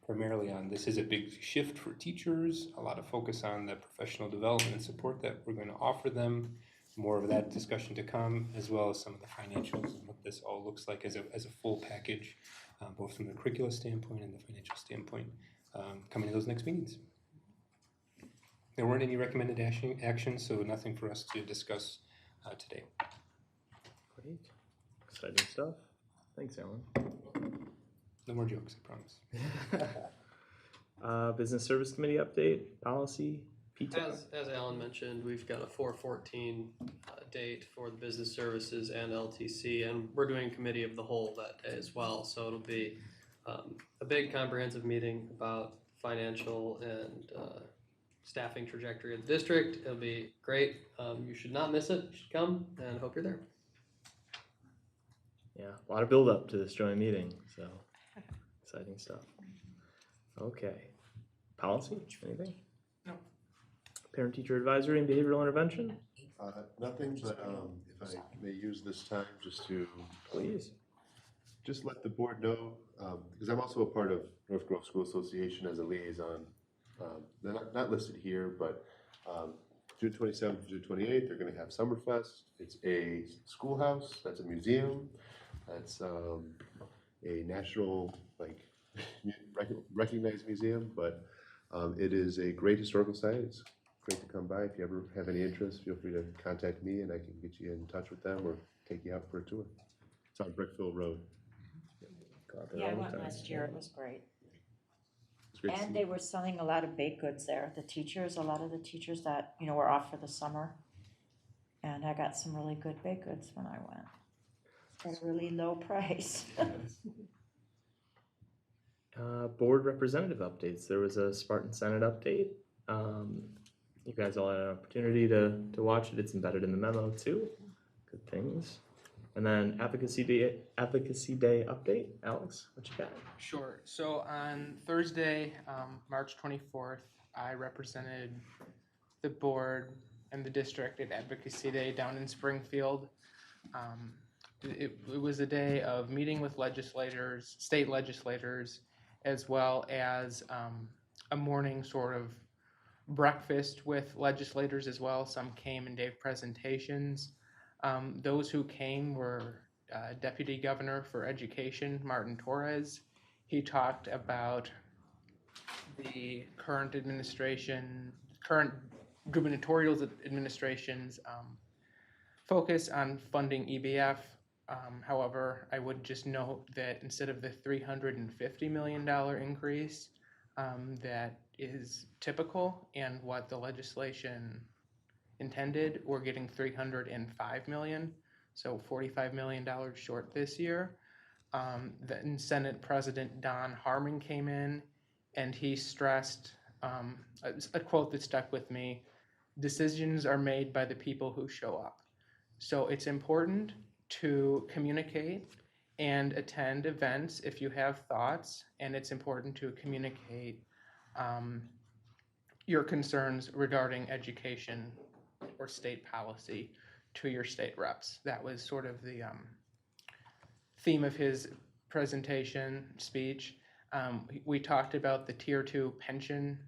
Primarily on this is a big shift for teachers, a lot of focus on the professional development and support that we're going to offer them. More of that discussion to come, as well as some of the financials and what this all looks like as a full package, both from the curricula standpoint and the financial standpoint, coming to those next meetings. There weren't any recommended actions, so nothing for us to discuss today. Great. Exciting stuff. Thanks, Alan. No more jokes, I promise. Business Service Committee update, policy, PTAC. As Alan mentioned, we've got a 4/14 date for the business services and LTC, and we're doing committee of the whole that day as well. So it'll be a big comprehensive meeting about financial and staffing trajectory of the district. It'll be great. You should not miss it. You should come, and hope you're there. Yeah, a lot of build up to this joint meeting, so exciting stuff. Okay. Policy, anything? No. Parent teacher advisory and behavioral intervention? Nothing, but if I may use this time just to Please. just let the board know, because I'm also a part of North Grove School Association as a liaison. They're not listed here, but June 27th to June 28th, they're going to have Summerfest. It's a schoolhouse, that's a museum, that's a national, recognized museum, but it is a great historical site. It's great to come by. If you ever have any interest, feel free to contact me and I can get you in touch with them or take you out for a tour. It's on Brickville Road. Yeah, I went last year, it was great. It's great to And see they were selling a lot of baked goods there, a lot of the teachers that, were off for the summer. And I got some really good baked goods when I went, at a really low price. Board representative updates. There was a Spartan Senate update. You guys all had an opportunity to watch it. It's embedded in the memo too. Good things. And then Advocacy Day update. Alex, what you got? Sure. So on Thursday, March 24th, I represented the board and the district at Advocacy Day down in Springfield. It was a day of meeting with legislators, state legislators, as well as a morning sort of breakfast with legislators as well. Some came and gave presentations. Those who came were Deputy Governor for Education, Martin Torres. He talked about the current gubernatorial administration's focus on funding EBF. However, I would just note that instead of the $350 million increase that is typical and what the legislation intended, we're getting $305 million, so $45 million short this year. Then Senate President Don Harmon came in and he stressed a quote that stuck with me: "Decisions are made by the people who show up." So it's important to communicate and attend events if you have thoughts, and it's important to communicate your concerns regarding education or state policy to your state reps. That was sort of the theme of his presentation speech. We talked about the Tier 2 pension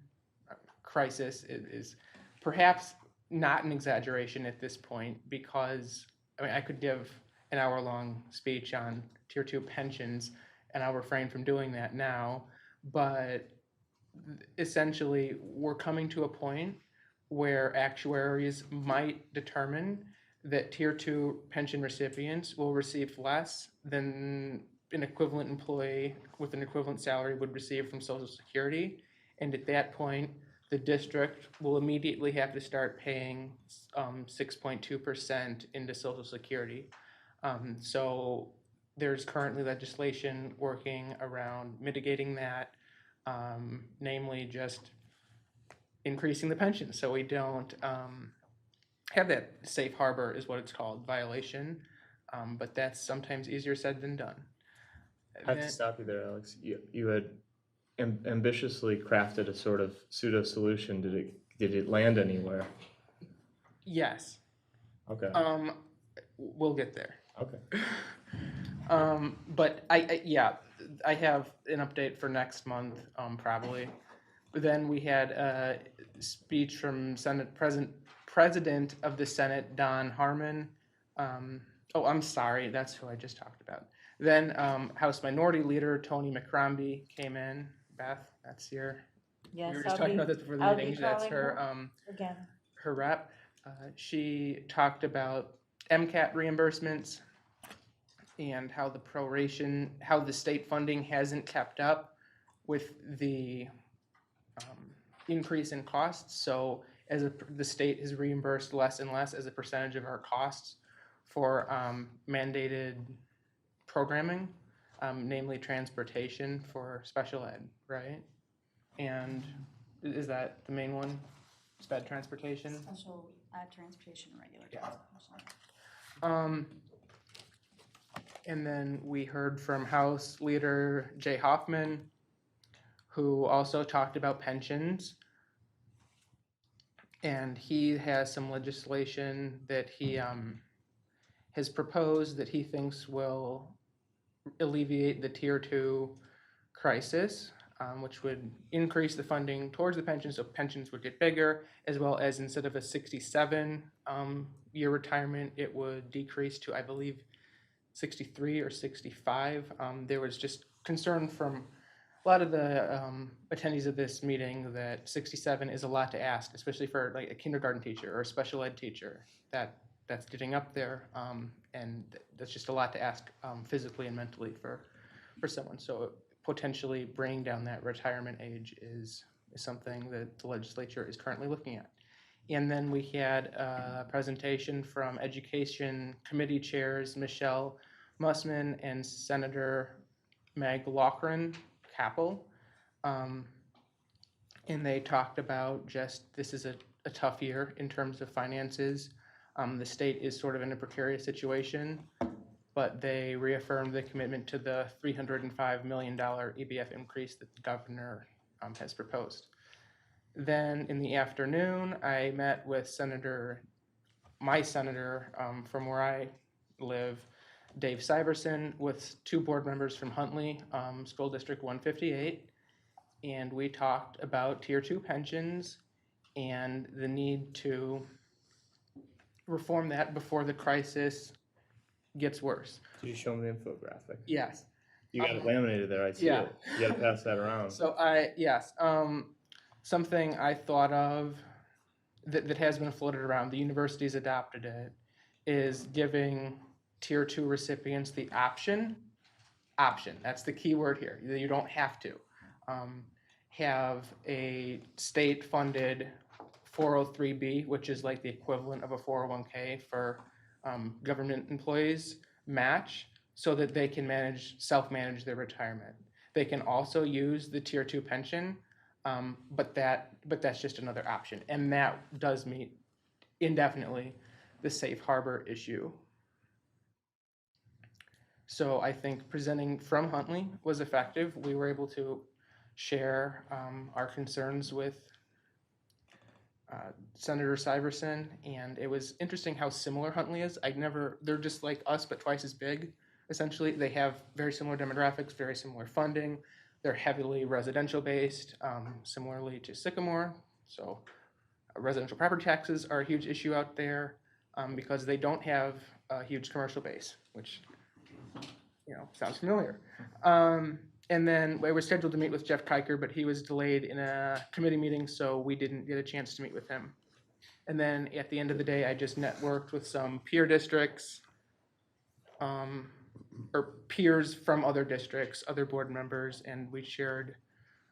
crisis. It is perhaps not an exaggeration at this point because, I mean, I could give an hour-long speech on Tier 2 pensions, and I'll refrain from doing that now, but essentially, we're coming to a point where actuaries might determine that Tier 2 pension recipients will receive less than an equivalent employee with an equivalent salary would receive from Social Security. And at that point, the district will immediately have to start paying 6.2% into Social Security. So there's currently legislation working around mitigating that, namely just increasing the pension so we don't have that safe harbor is what it's called violation, but that's sometimes easier said than done. I have to stop you there, Alex. You had ambitiously crafted a sort of pseudo solution. Did it land anywhere? Yes. Okay. We'll get there. Okay. But I have an update for next month, probably. But then we had a speech from President of the Senate, Don Harmon. I'm sorry, that's who I just talked about. Then House Minority Leader Tony McCrombie came in. Beth, that's your. Yes, We were just I'll talking be- about this before the I'll be meeting. That's calling her. her again. Her rep. She talked about MCAT reimbursements and how the proration, how the state funding hasn't kept up with the increase in costs. So as the state has reimbursed less and less as a percentage of our costs for mandated programming, namely transportation for special ed, right? And is that the main one? Sped transportation? Special transportation, regular Yeah. transportation. And then we heard from House Leader Jay Hoffman, who also talked about pensions. And he has some legislation that he has proposed that he thinks will alleviate the Tier 2 crisis, which would increase the funding towards the pensions, so pensions would get bigger, as well as instead of a 67 year retirement, it would decrease to, I believe, 63 or 65. There was just concern from a lot of the attendees of this meeting that 67 is a lot to ask, especially for like a kindergarten teacher or a special ed teacher. That's getting up there, and that's just a lot to ask physically and mentally for someone. So potentially bringing down that retirement age is something that the legislature is currently looking at. And then we had a presentation from Education Committee Chairs Michelle Mussman and Senator Meg Loughran Capel. And they talked about just this is a tough year in terms of finances. The state is sort of in a precarious situation, but they reaffirmed the commitment to the $305 million EBF increase that the governor has proposed. Then in the afternoon, I met with my senator from where I live, Dave Syverson, with two board members from Huntley, School District 158, and we talked about Tier 2 pensions and the need to reform that before the crisis gets worse. Did you show me the infographic? Yes. You got it laminated there, I see yeah. it. You gotta pass that around. So something I thought of that has been floated around, the university's adopted it, is giving Tier 2 recipients the option, that's the key word here, you don't have to, have a state-funded 403B, which is like the equivalent of a 401k for government employees, match so that they can self-manage their retirement. They can also use the Tier 2 pension, but that's just another option. And that does meet indefinitely the safe harbor issue. So I think presenting from Huntley was effective. We were able to share our concerns with Senator Syverson, and it was interesting how similar Huntley is. They're just like us, but twice as big. essentially. They have very similar demographics, very similar funding. They're heavily residential based, similarly to Sycamore. So residential property taxes are a huge issue out there because they don't have a huge commercial base, which sounds familiar. And then we were scheduled to meet with Jeff Kiker, but he was delayed in a committee meeting, so we didn't get a chance to meet with him. And then at the end of the day, I just networked with some peer districts, or peers from other districts, other board members, and we shared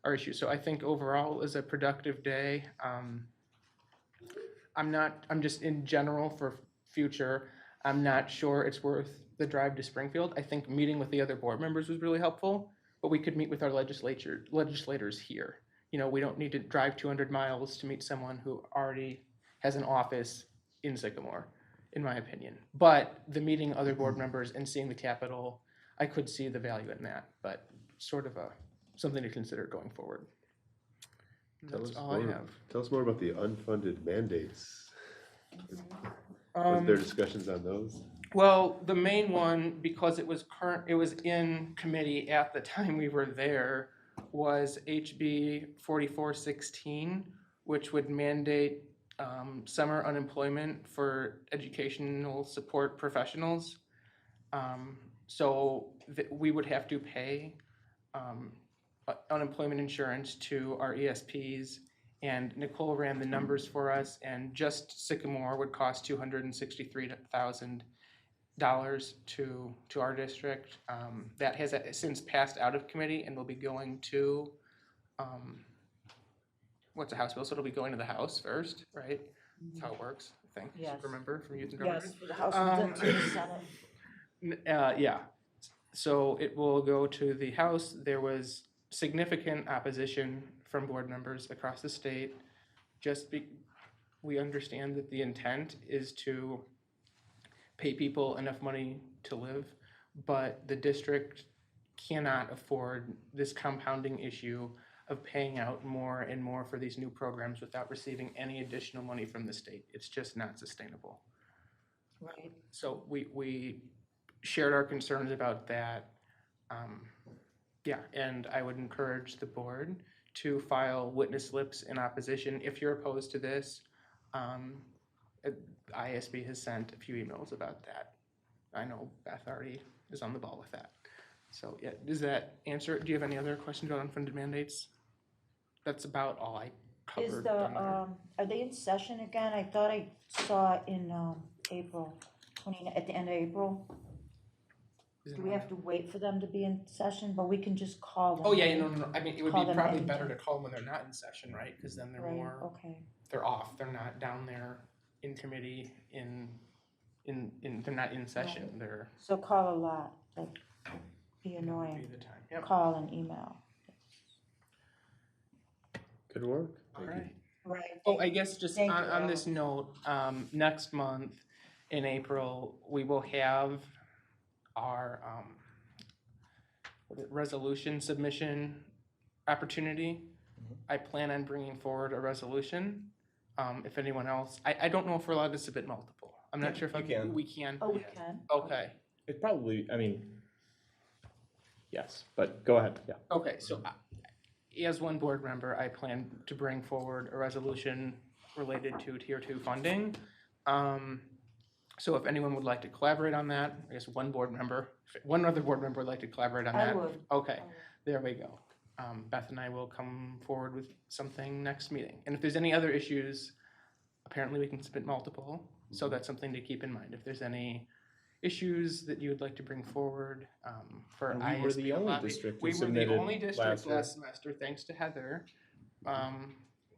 our issues. So I think overall it was a productive day. I'm just in general for future, I'm not sure it's worth the drive to Springfield. I think meeting with the other board members was really helpful, but we could meet with our legislators here. We don't need to drive 200 miles to meet someone who already has an office in Sycamore, in my opinion. But the meeting other board members and seeing the Capitol, I could see the value in that, but sort of something to consider going forward. That's all I have. Tell us more about the unfunded mandates. Was there discussions on those? Well, the main one, because it was in committee at the time we were there, was HB 4416, which would mandate summer unemployment for educational support professionals. So we would have to pay unemployment insurance to our ESPs, and Nicole ran the numbers for us, and just Sycamore would cost $263,000 to our district. That has since passed out of committee and will be going to what's a House bill, so it'll be going to the House first, right? That's how it works, I think. Yes. Remember from Youth and Government? Yes, for the House and then to the Senate. Yeah, so it will go to the House. There was significant opposition from board members across the state. We understand that the intent is to pay people enough money to live, but the district cannot afford this compounding issue of paying out more and more for these new programs without receiving any additional money from the state. It's just not sustainable. Right. So we shared our concerns about that. And I would encourage the board to file witness slips in opposition if you're opposed to this. ISB has sent a few emails about that. I know Beth already is on the ball with that. So yeah, does that answer it? Do you have any other questions about unfunded mandates? That's about all I covered. Is are they in session again? I thought I saw in April, at the end of April. Do we have to wait for them to be in session, but we can just call them? Oh yeah, no. I mean, it would Call be them probably anytime. better to call them when they're not in session, right? Because then they're Right, more, okay. they're off. They're not down there in committee. They're not in session. Right. They're So call a lot, like, be be annoying, the time. Yep. call and email. Good work. All right. Right. Oh, I guess just Thank you, on this note, next month in April, we will have our resolution submission opportunity. I plan on bringing forward a resolution. If anyone else, I don't know if we're allowed to submit multiple. I'm not sure if you can. we can. Oh, we can? Okay. It probably, yes, but go ahead, yeah. Okay, so as one board member, I plan to bring forward a resolution related to Tier 2 funding. So if anyone would like to collaborate on that, I guess one other board member would like to collaborate on that. I would. Okay, there we go. Beth and I will come forward with something next meeting. And if there's any other issues, apparently we can submit multiple, so that's something to keep in mind. If there's any issues that you would like to bring forward for And ISB. we were the only district We who were the submitted only district last year. last semester, thanks to Heather.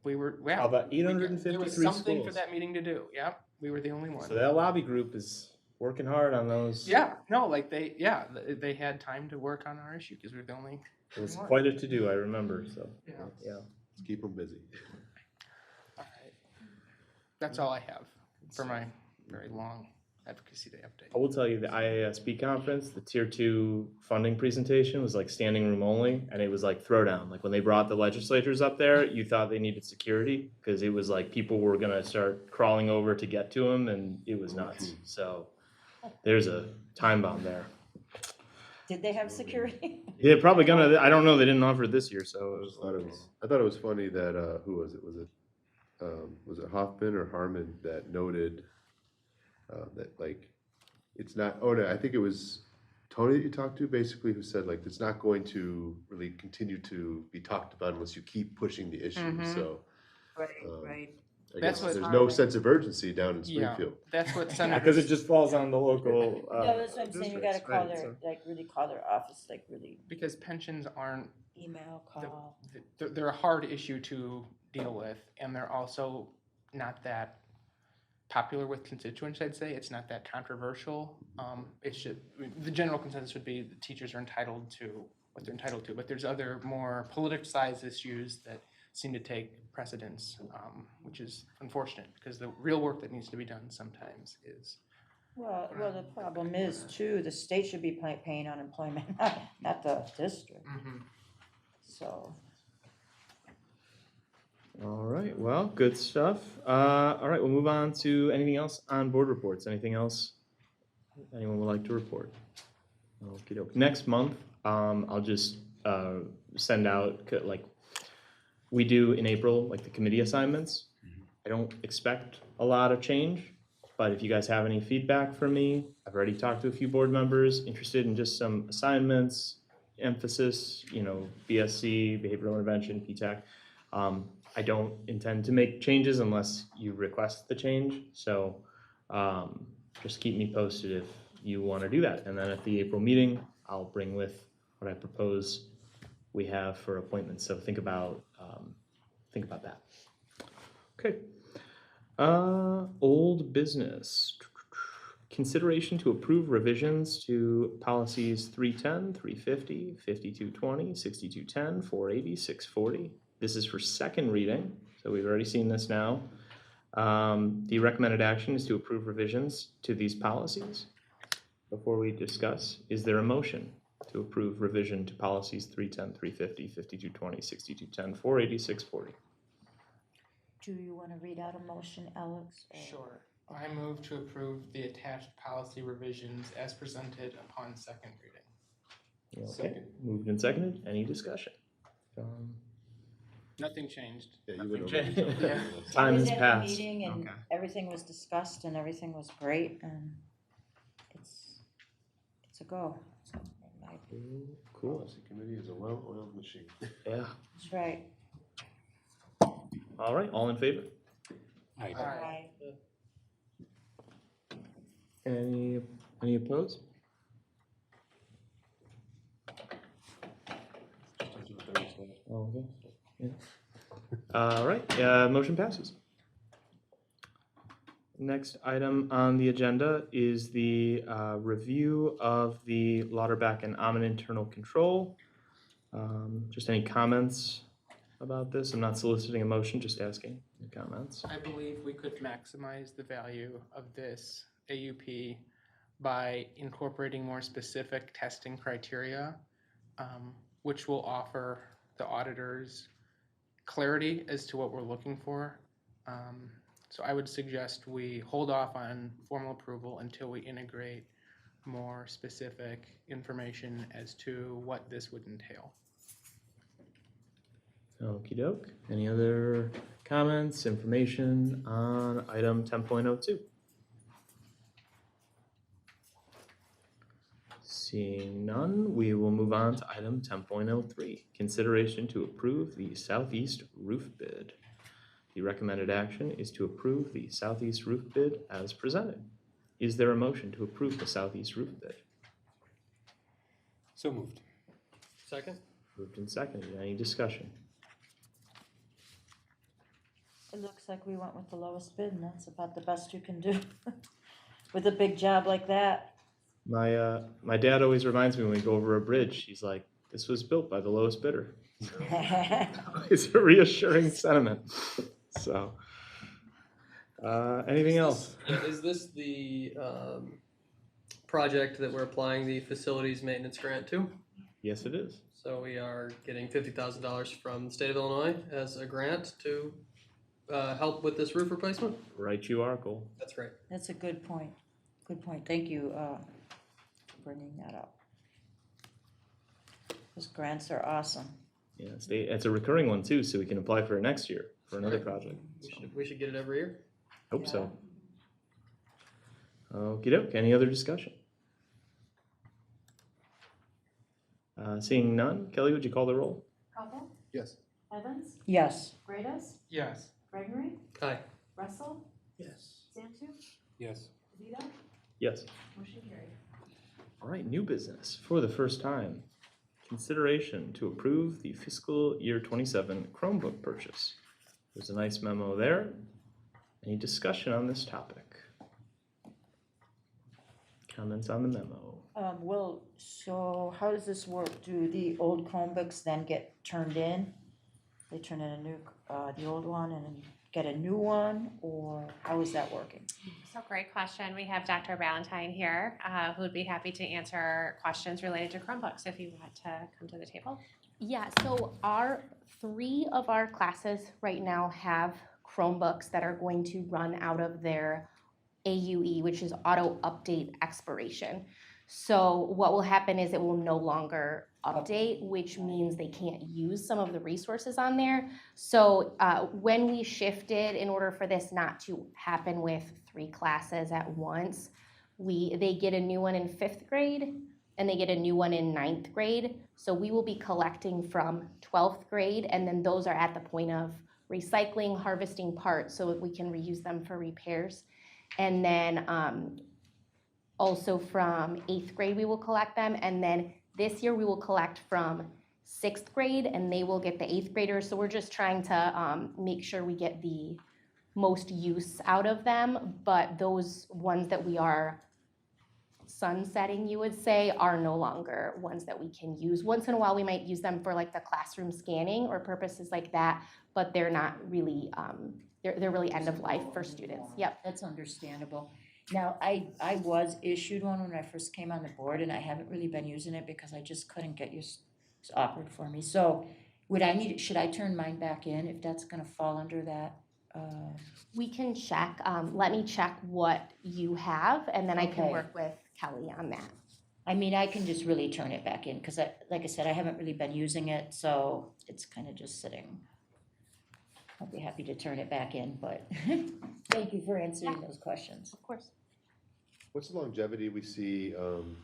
We were, How about there 853 was something for schools? that meeting to do, yep, we were the only one. So that lobby group is working hard on those. Yeah, no, like they had time to work on our issue because we were the only. It was one. quite a to-do, I remember, so, Yeah. yeah. Let's keep them busy. All right. That's all I have for my very long advocacy day update. I will tell you, the IASB conference, the tier 2 funding presentation was like standing room only, and it was like throwdown. Like when they brought the legislators up there, you thought they needed security because it was like people were gonna start crawling over to get to them, and it was nuts. So there's a time bomb there. Did they have security? Yeah, probably gonna, I don't know, they didn't offer it this year, so it was. I thought it was funny that, who was it? Was it Hoffman or Harmon that noted, that like, it's not, oh no, I think it was Tony that you talked to, basically, who said like, it's not going to really continue to be talked about unless you keep pushing the issue, so. Right, um, right. I That's guess what- there's no sense of urgency down in Yeah, Springfield. that's what Because Senators, it just falls on the local. No, that's what I'm saying, you gotta districts, call right, their, like, really call their office, like, really because pensions aren't, email, call. they're a hard issue to deal with, and they're also not that popular with constituents, I'd say. It's not that controversial. It should, the general consensus would be the teachers are entitled to what they're entitled to, but there's other more politicized issues that seem to take precedence, which is unfortunate, because the real work that needs to be done sometimes is. Well, the problem is too, the state should be paying unemployment, not the district, so. All right, well, good stuff. All right, we'll move on to anything else on board reports. Anything else anyone would like to report? Okey-doke. Next month, I'll just send out, like, we do in April, like the committee assignments. I don't expect a lot of change, but if you guys have any feedback for me, I've already talked to a few board members interested in just some assignments, emphasis, BSc, behavioral intervention, PTAC. I don't intend to make changes unless you request the change, so just keep me posted if you want to do that. And then at the April meeting, I'll bring with what I propose we have for appointments, so think about that. Okay. Old business. Consideration to approve revisions to policies 310, 350, 5220, 6210, 480, 640. This is for second reading, so we've already seen this now. The recommended action is to approve revisions to these policies. Before we discuss, is there a motion to approve revision to policies 310, 350, 5220, 6210, 480, 640? Do you wanna read out a motion, Alex? or- Sure. I move to approve the attached policy revisions as presented upon second reading. Okay, Second. moved and seconded. Any discussion? Nothing changed. Yeah, you Nothing would. changed. Yeah. Time I was has at the passed. meeting and Okay. everything was discussed and everything was great and it's a go, so, in my opinion. Cool. Policy committee is a well-oiled machine. Yeah. That's right. All right, all in favor? Aye. Aye. Any opposed? Oh, okay. Yeah. All right, motion passes. Next item on the agenda is the review of the Lauterbach and Ammon internal control. Just any comments about this? I'm not soliciting a motion, just asking any comments. I believe we could maximize the value of this AUP by incorporating more specific testing criteria, which will offer the auditors clarity as to what we're looking for. So I would suggest we hold off on formal approval until we integrate more specific information as to what this would entail. Okey doke. Any other comments, information on item 10.02? Seeing none, we will move on to item 10.03. Consideration to approve the southeast roof bid. The recommended action is to approve the southeast roof bid as presented. Is there a motion to approve the southeast roof bid? So moved. Second? Moved and seconded. Any discussion? It looks like we went with the lowest bid and that's about the best you can do with a big job like that. My dad always reminds me when we go over a bridge, he's like, this was built by the lowest bidder. It's a reassuring sentiment. So, anything else? Is this the project that we're applying the facilities maintenance grant to? Yes, it is. So we are getting $50,000 from the state of Illinois as a grant to help with this roof replacement? Right, you are, Cole. That's great. That's a good point. Good point. Thank you for bringing that up. Those grants are awesome. Yeah, it's a recurring one too, so we can apply for it next year for another project. We should get it every year. Hope so. Okey doke, any other discussion? Seeing none, Kelly, would you call the roll? Cobble, Yes. Evans, Yes. Grados, Yes. Gregory, Aye. Russell, Yes. Santu, Yes. DeVito, Yes. motion carried. All right, new business for the first time. Consideration to approve the fiscal year 27 Chromebook purchase. There's a nice memo there. Any discussion on this topic? Comments on the memo? Well, so how does this work? Do the old Chromebooks then get turned in? They turn in a new, the old one and then get a new one, or how is that working? So great question. We have Dr. Valentine here, who would be happy to answer questions related to Chromebooks if you want to come to the table. Yeah, so three of our classes right now have Chromebooks that are going to run out of their AUE, which is auto update expiration. So what will happen is it will no longer update, which means they can't use some of the resources on there. So when we shifted, in order for this not to happen with 3 classes at once, they get a new one in 5th grade and they get a new one in 9th grade. So we will be collecting from 12th grade, and then those are at the point of recycling, harvesting parts so we can reuse them for repairs. And then also from 8th grade we will collect them, and then this year we will collect from 6th grade and they will get the 8th graders. So we're just trying to make sure we get the most use out of them, but those ones that we are sunsetting, you would say, are no longer ones that we can use. Once in a while we might use them for like the classroom scanning or purposes like that, but they're not really, they're really end of life for students. Yep. That's understandable. Now, I was issued one when I first came on the board, and I haven't really been using it because I just couldn't get used, it's awkward for me. So should I turn mine back in if that's gonna fall under that? We can check, let me check what you have, and then I can Okay. work with Kelly on that. I mean, I can just really turn it back in, because like I said, I haven't really been using it, so it's kind of just sitting. I'll be happy to turn it back in, but thank you for answering those questions. Of course. What's the longevity we see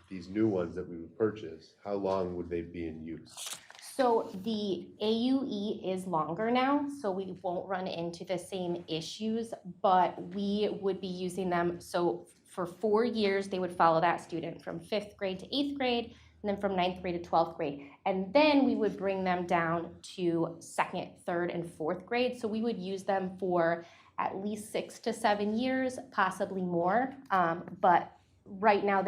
these new ones that we would purchase? How long would they be in use? So the AUE is longer now, so we won't run into the same issues, but we would be using them. So for 4 years, they would follow that student from 5th grade to 8th grade, and then from 9th grade to 12th grade. And then we would bring them down to 2nd, 3rd, and 4th grade. So we would use them for at least 6 to 7 years, possibly more. But right now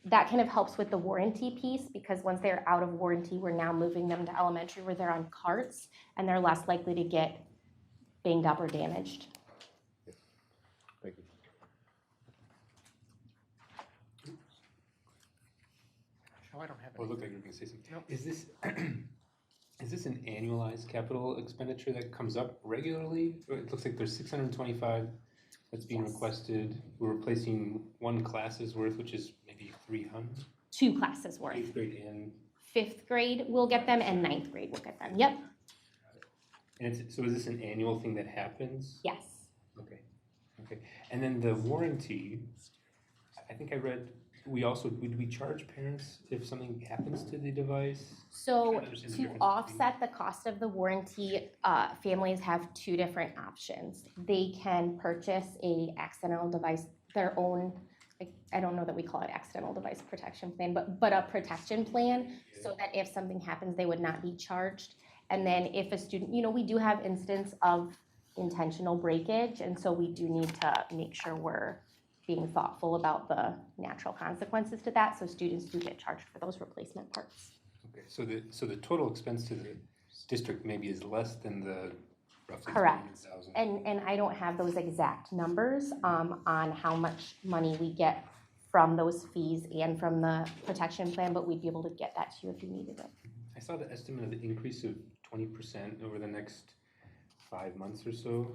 that kind of helps with the warranty piece, because once they're out of warranty, we're now moving them to elementary where they're on carts and they're less likely to get banged up or damaged. Thank you. Oh, I don't have Oh, it it. looked like you were gonna say something. Nope. Is this an annualized capital expenditure that comes up regularly? Or it looks like there's 625 that's being requested. We're replacing 1 class's worth, which is maybe 300. 2 classes worth. 8th grade and 5th grade will get them and 9th grade will get them. Yep. so is this an annual thing that happens? Yes. Okay. And then the warranty, I think I read, would we charge parents if something happens to the device? So Trying to understand the to difference offset the cost of the warranty, families have 2 different options. They can purchase a accidental device, their own, I don't know that we call it accidental device protection plan, but a protection plan, so that if something happens, they would not be charged. And then if a student, we do have instances of intentional breakage, and so we do need to make sure we're being thoughtful about the natural consequences to that, so students do get charged for those replacement parts. Okay, so the total expense to the district maybe is less than the roughly Correct. 300,000. And I don't have those exact numbers on how much money we get from those fees and from the protection plan, but we'd be able to get that to you if you needed it. I saw the estimate of the increase of 20% over the next 5 months or so,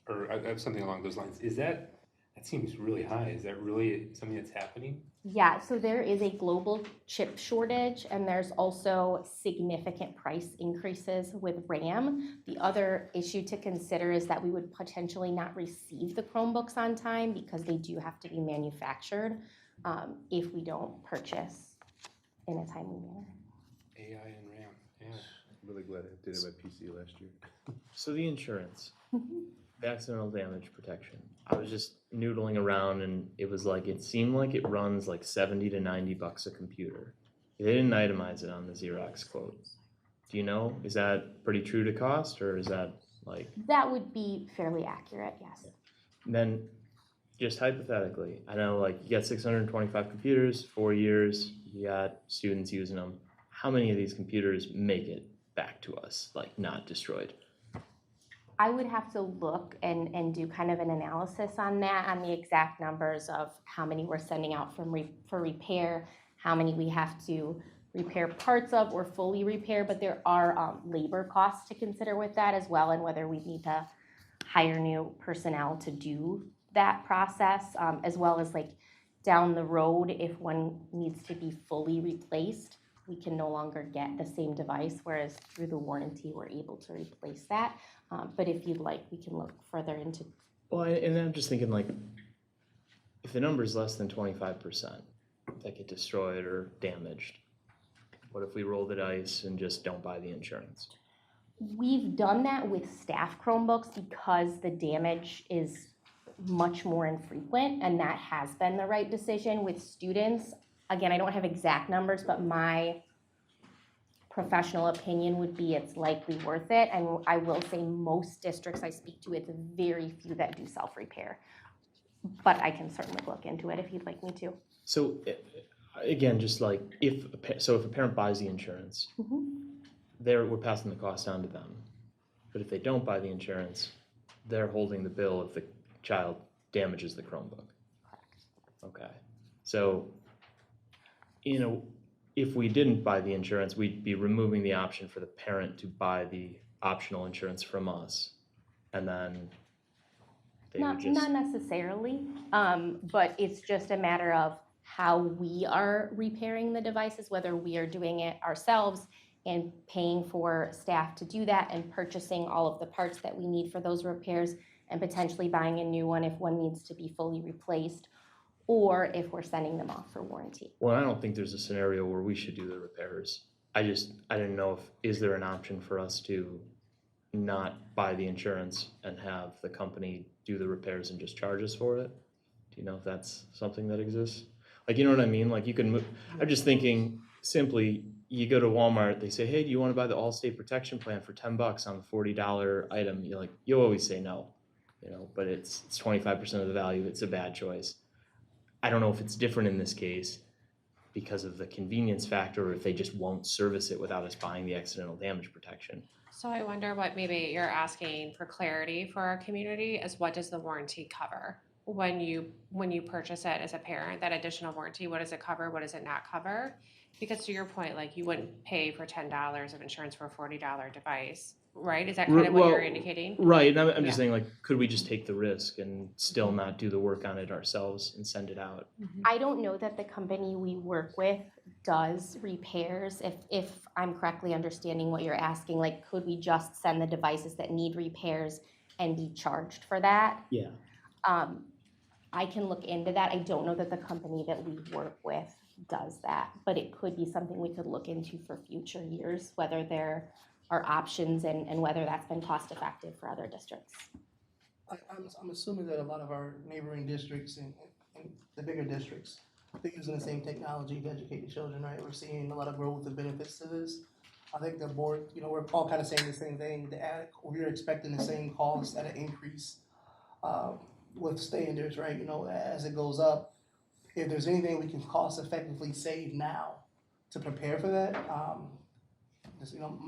or something along those lines. Is that, I That seems really high. Is that really something that's happening? Yeah, so there is a global chip shortage, and there's also significant price increases with RAM. The other issue to consider is that we would potentially not receive the Chromebooks on time because they do have to be manufactured if we don't purchase in a timely manner. AI and RAM, yeah. I'm really glad I did it my PC last year. So the insurance, the accidental damage protection. I was just noodling around and it was like, it seemed like it runs like 70 to 90 bucks a computer. They didn't itemize it on the Xerox quote. Do you know, is that pretty true to cost or is that like? That would be fairly accurate, yes. Then just hypothetically, I know like you got 625 computers, 4 years, you got students using them. How many of these computers make it back to us, like not destroyed? I would have to look and do kind of an analysis on that, on the exact numbers of how many we're sending out for repair, how many we have to repair parts of or fully repair, but there are labor costs to consider with that as well, and whether we need to hire new personnel to do that process, as well as like down the road, if one needs to be fully replaced, we can no longer get the same device, whereas through the warranty, we're able to replace that. But if you'd like, we can look further into. Well, and I'm just thinking like, if the number is less than 25% that get destroyed or damaged, what if we roll the dice and just don't buy the insurance? We've done that with staff Chromebooks because the damage is much more infrequent, and that has been the right decision. With students, again, I don't have exact numbers, but my professional opinion would be it's likely worth it. And I will say most districts I speak to, it's very few that do self-repair. But I can certainly look into it if you'd like me to. So again, just like if a parent buys the insurance, we're passing the cost down to them. But if they don't buy the insurance, they're holding the bill if the child damages the Chromebook. Okay. So, if we didn't buy the insurance, we'd be removing the option for the parent to buy the optional insurance from us. And then Not necessarily, but it's just a matter of how we are repairing the devices, whether we are doing it ourselves and paying for staff to do that and purchasing all of the parts that we need for those repairs and potentially buying a new one if one needs to be fully replaced, or if we're sending them off for warranty. Well, I don't think there's a scenario where we should do the repairs. I didn't know is there an option for us to not buy the insurance and have the company do the repairs and just charge us for it? Do you know if that's something that exists? Like, you know what I mean? Like you can move, I'm just thinking simply, you go to Walmart, they say, hey, do you want to buy the Allstate protection plan for $10 on the $40 item? You're like, you always say no, but it's 25% of the value. It's a bad choice. I don't know if it's different in this case because of the convenience factor or if they just won't service it without us buying the accidental damage protection. So I wonder what maybe you're asking for clarity for our community is what does the warranty cover? When you purchase it as a parent, that additional warranty, what does it cover? What does it not cover? Because to your point, like you wouldn't pay for $10 of insurance for a $40 device, right? Is that kind of what you're indicating? Right, and I'm just saying, like, could we just take the risk and still not do the work on it ourselves and send it out? I don't know that the company we work with does repairs. If I'm correctly understanding what you're asking, like, could we just send the devices that need repairs and be charged for that? Yeah. I can look into that. I don't know that the company that we work with does that, but it could be something we could look into for future years, whether there are options and whether that's been cost effective for other districts. I'm assuming that a lot of our neighboring districts and the bigger districts, they're using the same technology to educate the children, right? We're seeing a lot of growth and benefits to this. I think the board, we're all kind of saying the same thing. We're expecting the same cost at an increase with standards, right? As it goes up, if there's anything we can cost effectively save now to prepare for that,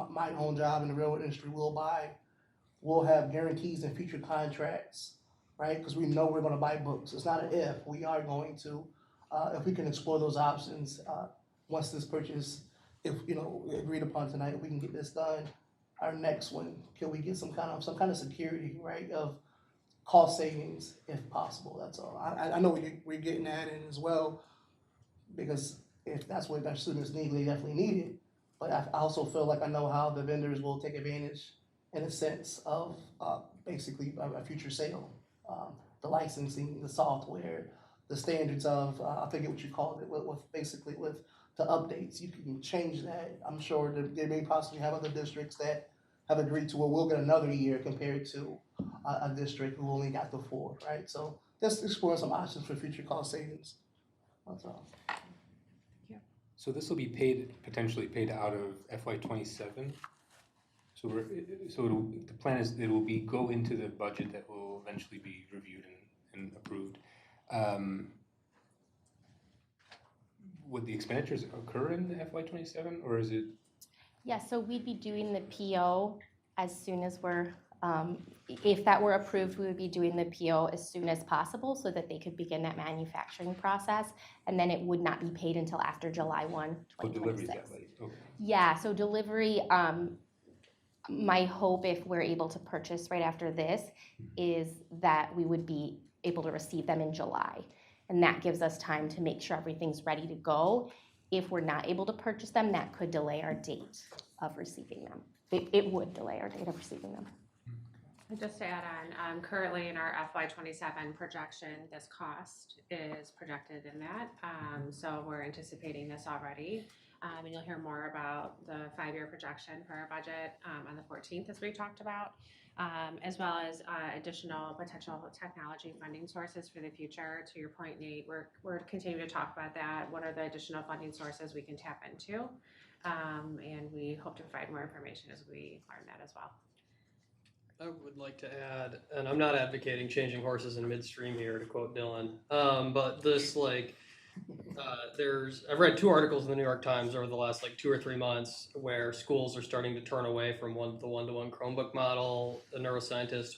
my own job in the railroad industry, we'll have guarantees in future contracts, right? Because we know we're going to buy books. It's not an if. We are going to, if we can explore those options once this purchase, if agreed upon tonight, we can get this done. Our next one, can we get some kind of security, right? Of cost savings if possible, that's all. I know we're getting at it as well, because if that's what our students need, they definitely need it. But I also feel like I know how the vendors will take advantage in a sense of, basically a future sale. The licensing, the software, the standards of, I forget what you called it, with basically with the updates, you can change that. I'm sure that they may possibly have other districts that have agreed to, well, we'll get another year compared to a district who only got the 4, right? So just exploring some options for future cost savings, that's all. So this will be potentially paid out of FY '27? So the plan is it will go into the budget that will eventually be reviewed and approved. Would the expenditures occur in FY '27, or is it? Yeah, so we'd be doing the PO as soon as if that were approved, we would be doing the PO as soon as possible so that they could begin that manufacturing process, and then it would not be paid until after July 1, 2026. Delivery's that late, okay. Yeah, so delivery, my hope, if we're able to purchase right after this, is that we would be able to receive them in July. And that gives us time to make sure everything's ready to go. If we're not able to purchase them, that could delay our date of receiving them. It would delay our date of receiving them. And just to add on, currently in our FY '27 projection, this cost is projected in that. So we're anticipating this already. And you'll hear more about the 5-year projection for our budget on the 14th, as we talked about, as well as additional potential technology funding sources for the future. To your point, Nate, we're continuing to talk about that. What are the additional funding sources we can tap into? And we hope to provide more information as we learn that as well. I would like to add, and I'm not advocating changing horses in midstream here, to quote Dylan, but this I've read 2 articles in the New York Times over the last 2 or 3 months where schools are starting to turn away from the one-to-one Chromebook model. The neuroscientist,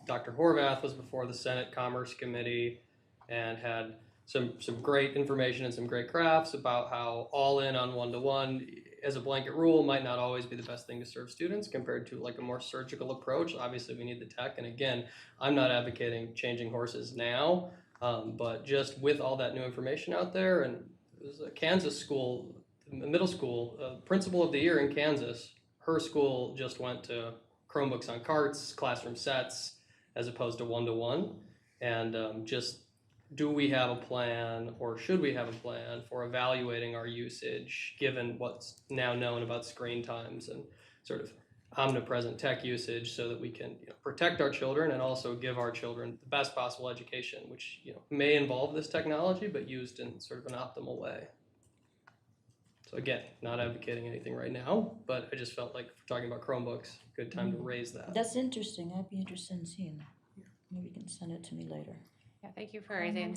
Dr. Horvath, was before the Senate Commerce Committee and had some great information and some great graphs about how all in on one-to-one as a blanket rule might not always be the best thing to serve students compared to a more surgical approach. Obviously, we need the tech. And again, I'm not advocating changing horses now. But just with all that new information out there, and it was a Kansas school, middle school, principal of the year in Kansas, her school just went to Chromebooks on carts, classroom sets, as opposed to one-to-one. And do we have a plan, or should we have a plan for evaluating our usage, given what's now known about screen times and sort of omnipresent tech usage, so that we can protect our children and also give our children the best possible education, which may involve this technology, but used in sort of an optimal way. So again, not advocating anything right now, but I just felt like if we're talking about Chromebooks, good time to raise that. That's interesting. I'd be interested in seeing that. Maybe you can send it to me later. Yeah, thank you for raising.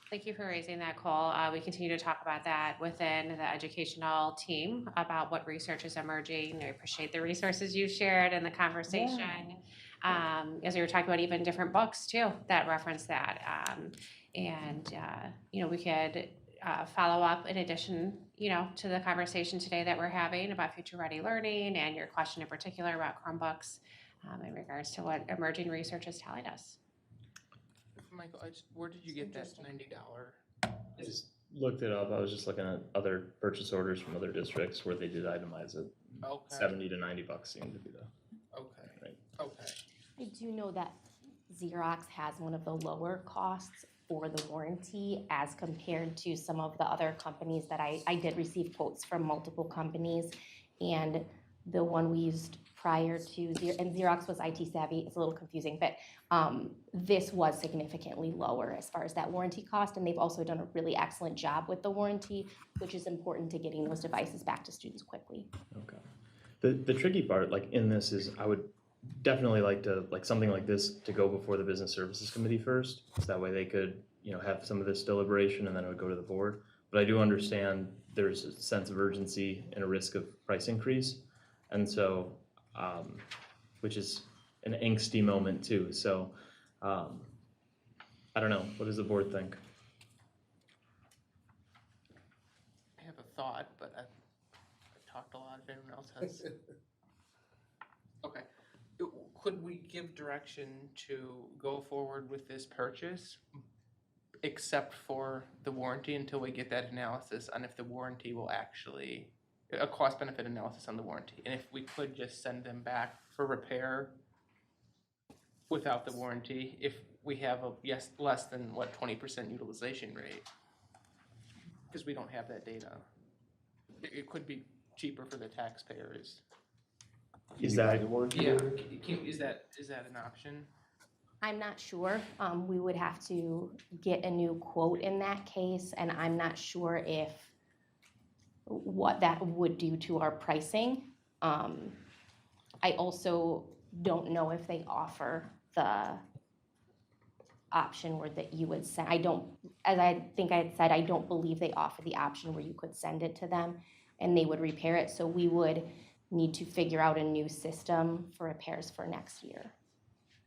Thank you for raising that, Cole. We continue to talk about that within the educational team about what research is emerging. I appreciate the resources you shared and the conversation. As we were talking about even different books too that reference that. We could follow up in addition, to the conversation today that we're having about future ready learning and your question in particular about Chromebooks in regards to what emerging research is telling us. Michael, where did you get that $90? I just looked it up. I was just looking at other purchase orders from other districts where they did itemize it. Okay. 70 to 90 bucks seemed to be the right. I do know that Xerox has one of the lower costs for the warranty as compared to some of the other companies that I did receive quotes from multiple companies, and the one we used prior to and Xerox was IT savvy. It's a little confusing, but this was significantly lower as far as that warranty cost, and they've also done a really excellent job with the warranty, which is important to getting those devices back to students quickly. Okay. The tricky part, in this, is I would definitely like something like this to go before the Business Services Committee first, so that way they could have some of this deliberation and then it would go to the board. But I do understand there's a sense of urgency and a risk of price increase, and so which is an angsty moment too. So I don't know. What does the board think? I have a thought, but I've talked a lot. If anyone else has. Okay. Could we give direction to go forward with this purchase, except for the warranty until we get that analysis on if the warranty will actually, a cost benefit analysis on the warranty, and if we could just send them back for repair without the warranty, if we have a, less than what, 20% utilization rate? Because we don't have that data. It could be cheaper for the taxpayers. Is that, Yeah, is that an option? I'm not sure. We would have to get a new quote in that case, and I'm not sure if what that would do to our pricing. I also don't know if they offer the option where that you would send. I don't, as I think I had said, I don't believe they offer the option where you could send it to them and they would repair it. So we would need to figure out a new system for repairs for next year.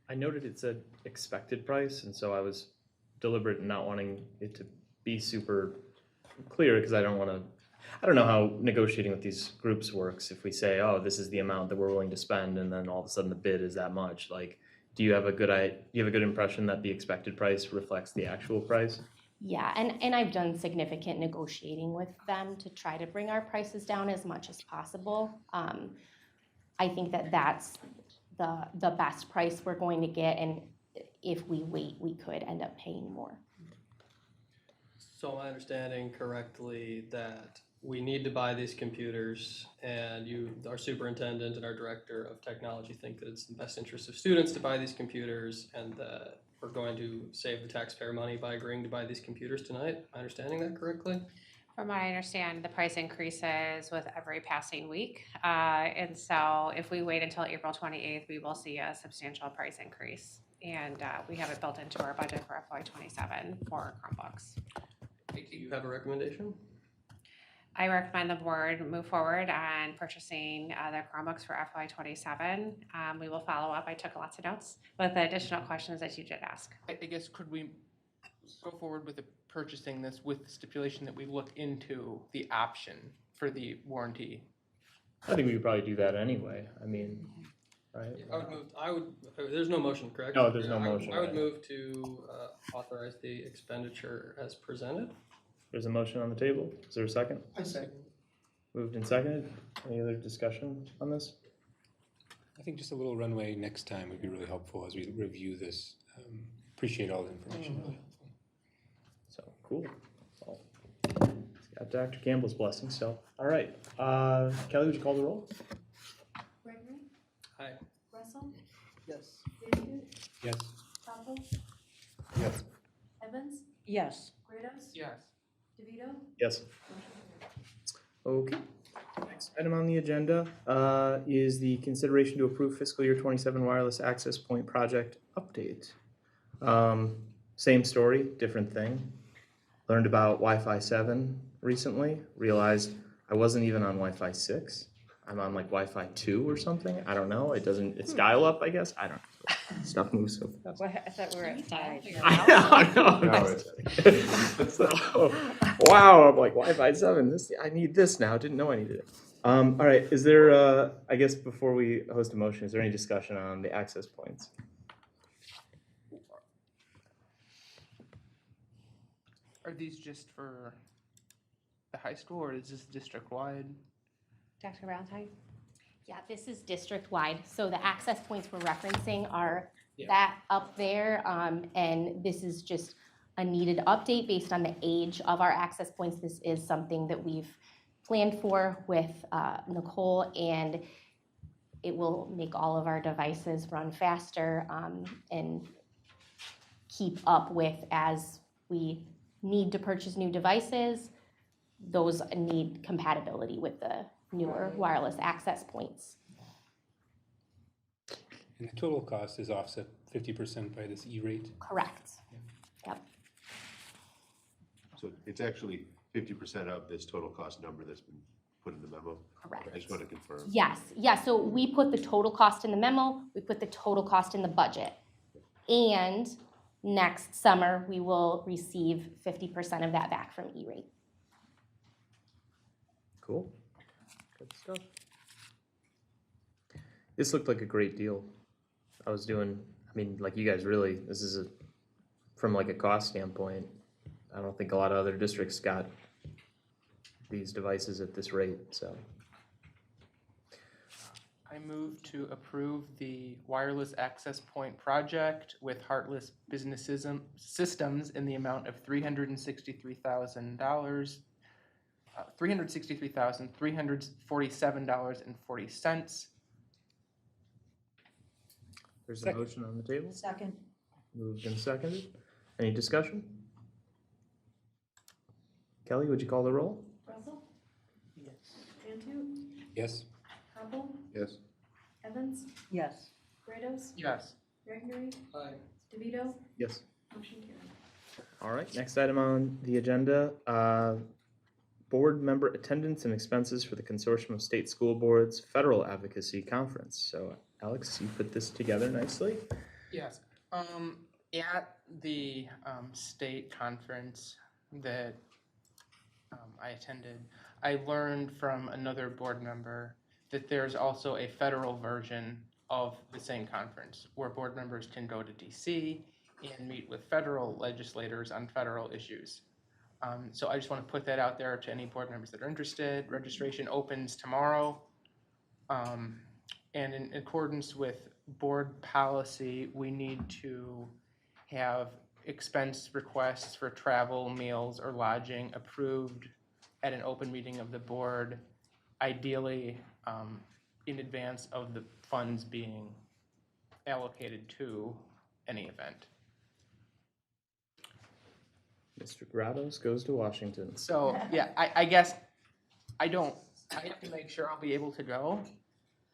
I noted it said expected price, and so I was deliberate in not wanting it to be super clear because I don't know how negotiating with these groups works. If we say, oh, this is the amount that we're willing to spend, and then all of a sudden the bid is that much, like, do you have a good impression that the expected price reflects the actual price? Yeah, and I've done significant negotiating with them to try to bring our prices down as much as possible. I think that that's the best price we're going to get, and if we wait, we could end up paying more. So am I understanding correctly that we need to buy these computers, and you, our superintendent and our director of technology, think that it's in the best interest of students to buy these computers, and that we're going to save the taxpayer money by agreeing to buy these computers tonight? Am I understanding that correctly? From what I understand, the price increases with every passing week. And so if we wait until April 28th, we will see a substantial price increase. And we have it built into our budget for FY27 for Chromebooks. Do you have a recommendation? I recommend the board move forward on purchasing the Chromebooks for FY27. We will follow up. I took lots of notes with the additional questions that you did ask. I guess, could we go forward with purchasing this with the stipulation that we look into the option for the warranty? I think we could probably do that anyway. I mean, right? There's no motion, correct? No, there's no motion. I would move to authorize the expenditure as presented. There's a motion on the table. Is there a second? I second. Moved and seconded. Any other discussion on this? I think just a little runway next time would be really helpful as we review this. Appreciate all the information, really helpful. So, cool. Well, got Dr. Campbell's blessing, so. All right. Kelly, would you call the roll? Gregory? Aye. Russell? Yes. David? Yes. Papa? Yes. Evans? Yes. Grados? Yes. DeVito? Yes. Okay. Next item on the agenda is the consideration to approve fiscal year 27 wireless access point project update. Same story, different thing. Learned about Wi-Fi 7 recently. Realized I wasn't even on Wi-Fi 6. I'm on like Wi-Fi 2 or something. I don't know. It's dial-up, I guess. I don't know. Stuff moves so fast. I thought we were at 5. I know. So, wow, I'm like Wi-Fi 7. I need this now. Didn't know I needed it. All right. Is there? I guess before we host a motion, is there any discussion on the access points? Are these just for the high school, or is this district-wide? Dr. Valentine? Yeah, this is district-wide, so the access points we're referencing are Yeah. that up there, and this is just a needed update based on the age of our access points. This is something that we've planned for with Nicole, and it will make all of our devices run faster and keep up with as we need to purchase new devices. Those need compatibility with the newer wireless access points. And the total cost is offset 50% by this E-rate? Correct. Yep. So it's actually 50% of this total cost number that's been put in the memo? Correct. I just want to confirm. Yes, yeah, so we put the total cost in the memo, we put the total cost in the budget. And next summer, we will receive 50% of that back from E-rate. Cool. Good stuff. This looked like a great deal I was doing, I mean, like you guys really, this is a, from like a cost standpoint, I don't think a lot of other districts got these devices at this rate, so. I move to approve the wireless access point project with Heartless Business Systems in the amount of $363,000, $363,347.40. There's a Second. motion on the table, Second. moved and seconded. Any discussion? Kelly, would you call the roll? Russell, Yes. Bantu, Yes. Hubble, Yes. Evans, Yes. Grados, Yes. Regnery, Aye. DeVito, Yes. motion carried. All right, next item on the agenda, board member attendance and expenses for the Consortium of State School Boards Federal Advocacy Conference. So Alex, you put this together nicely. Yes. At the state conference that I attended, I learned from another board member that there's also a federal version of the same conference where board members can go to DC and meet with federal legislators on federal issues. So I just want to put that out there to any board members that are interested. Registration opens tomorrow. And in accordance with board policy, we need to have expense requests for travel, meals, or lodging approved at an open meeting of the board, ideally in advance of the funds being allocated to any event. Mr. Grados goes to Washington. So, yeah, I guess I have to make sure I'll be able to go.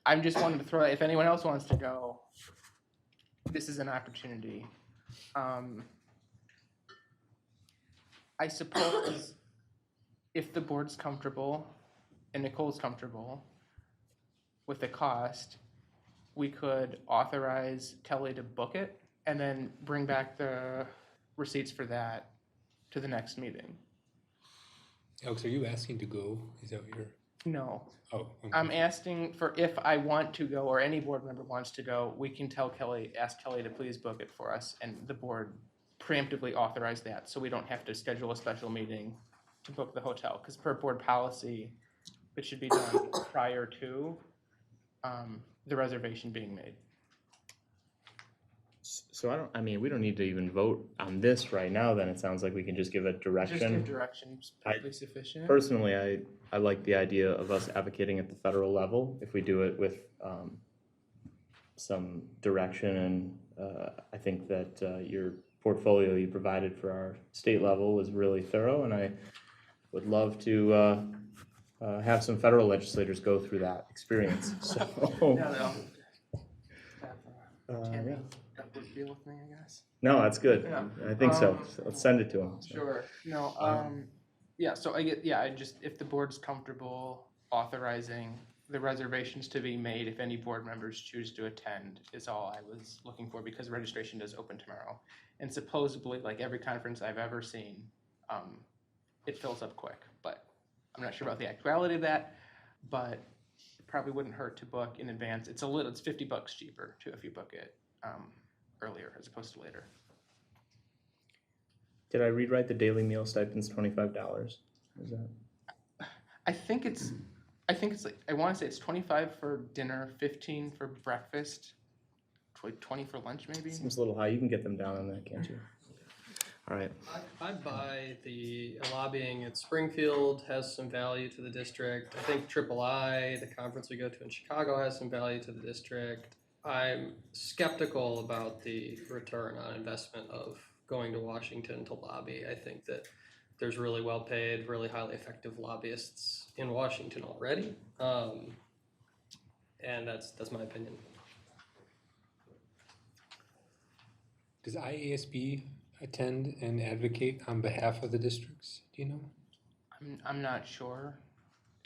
I'm just wanting to throw, if anyone else wants to go, this is an opportunity. I suppose if the board's comfortable and Nicole's comfortable with the cost, we could authorize Kelly to book it and then bring back the receipts for that to the next meeting. Alex, are you asking to go? Is that what you're? No. Oh. Okay. I'm asking for if I want to go or any board member wants to go, we can ask Kelly to please book it for us, and the board preemptively authorize that, so we don't have to schedule a special meeting to book the hotel, because per board policy, it should be done prior to the reservation being made. So we don't need to even vote on this right now, then it sounds like we can just give a direction. Just give directions, probably sufficient. Personally, I like the idea of us advocating at the federal level, if we do it with some direction, and I think that your portfolio you provided for our state level was really thorough, and I would love to have some federal legislators go through that experience, so. Yeah. Deal with me, I guess. No, that's good. Yeah. I think so. So let's send it to him. So. Sure. No. Yeah. So if the board's comfortable authorizing the reservations to be made, if any board members choose to attend, is all I was looking for, because registration does open tomorrow, and supposedly, like every conference I've ever seen, it fills up quick. But I'm not sure about the actuality of that. But it probably wouldn't hurt to book in advance. It's $50 cheaper too if you book it earlier as opposed to later. Did I read right? The daily meal stipend's $25. Is that? I think it's like, I want to say it's 25 for dinner, 15 for breakfast, 20 for lunch maybe. Seems a little high. You can get them down on that, can't you? All right. I'd buy the lobbying at Springfield has some value to the district. I think III, the conference we go to in Chicago, has some value to the district. I'm skeptical about the return on investment of going to Washington to lobby. I think that there's really well-paid, really highly effective lobbyists in Washington already, and that's my opinion. Does IASB attend and advocate on behalf of the districts? Do you know? I'm not sure.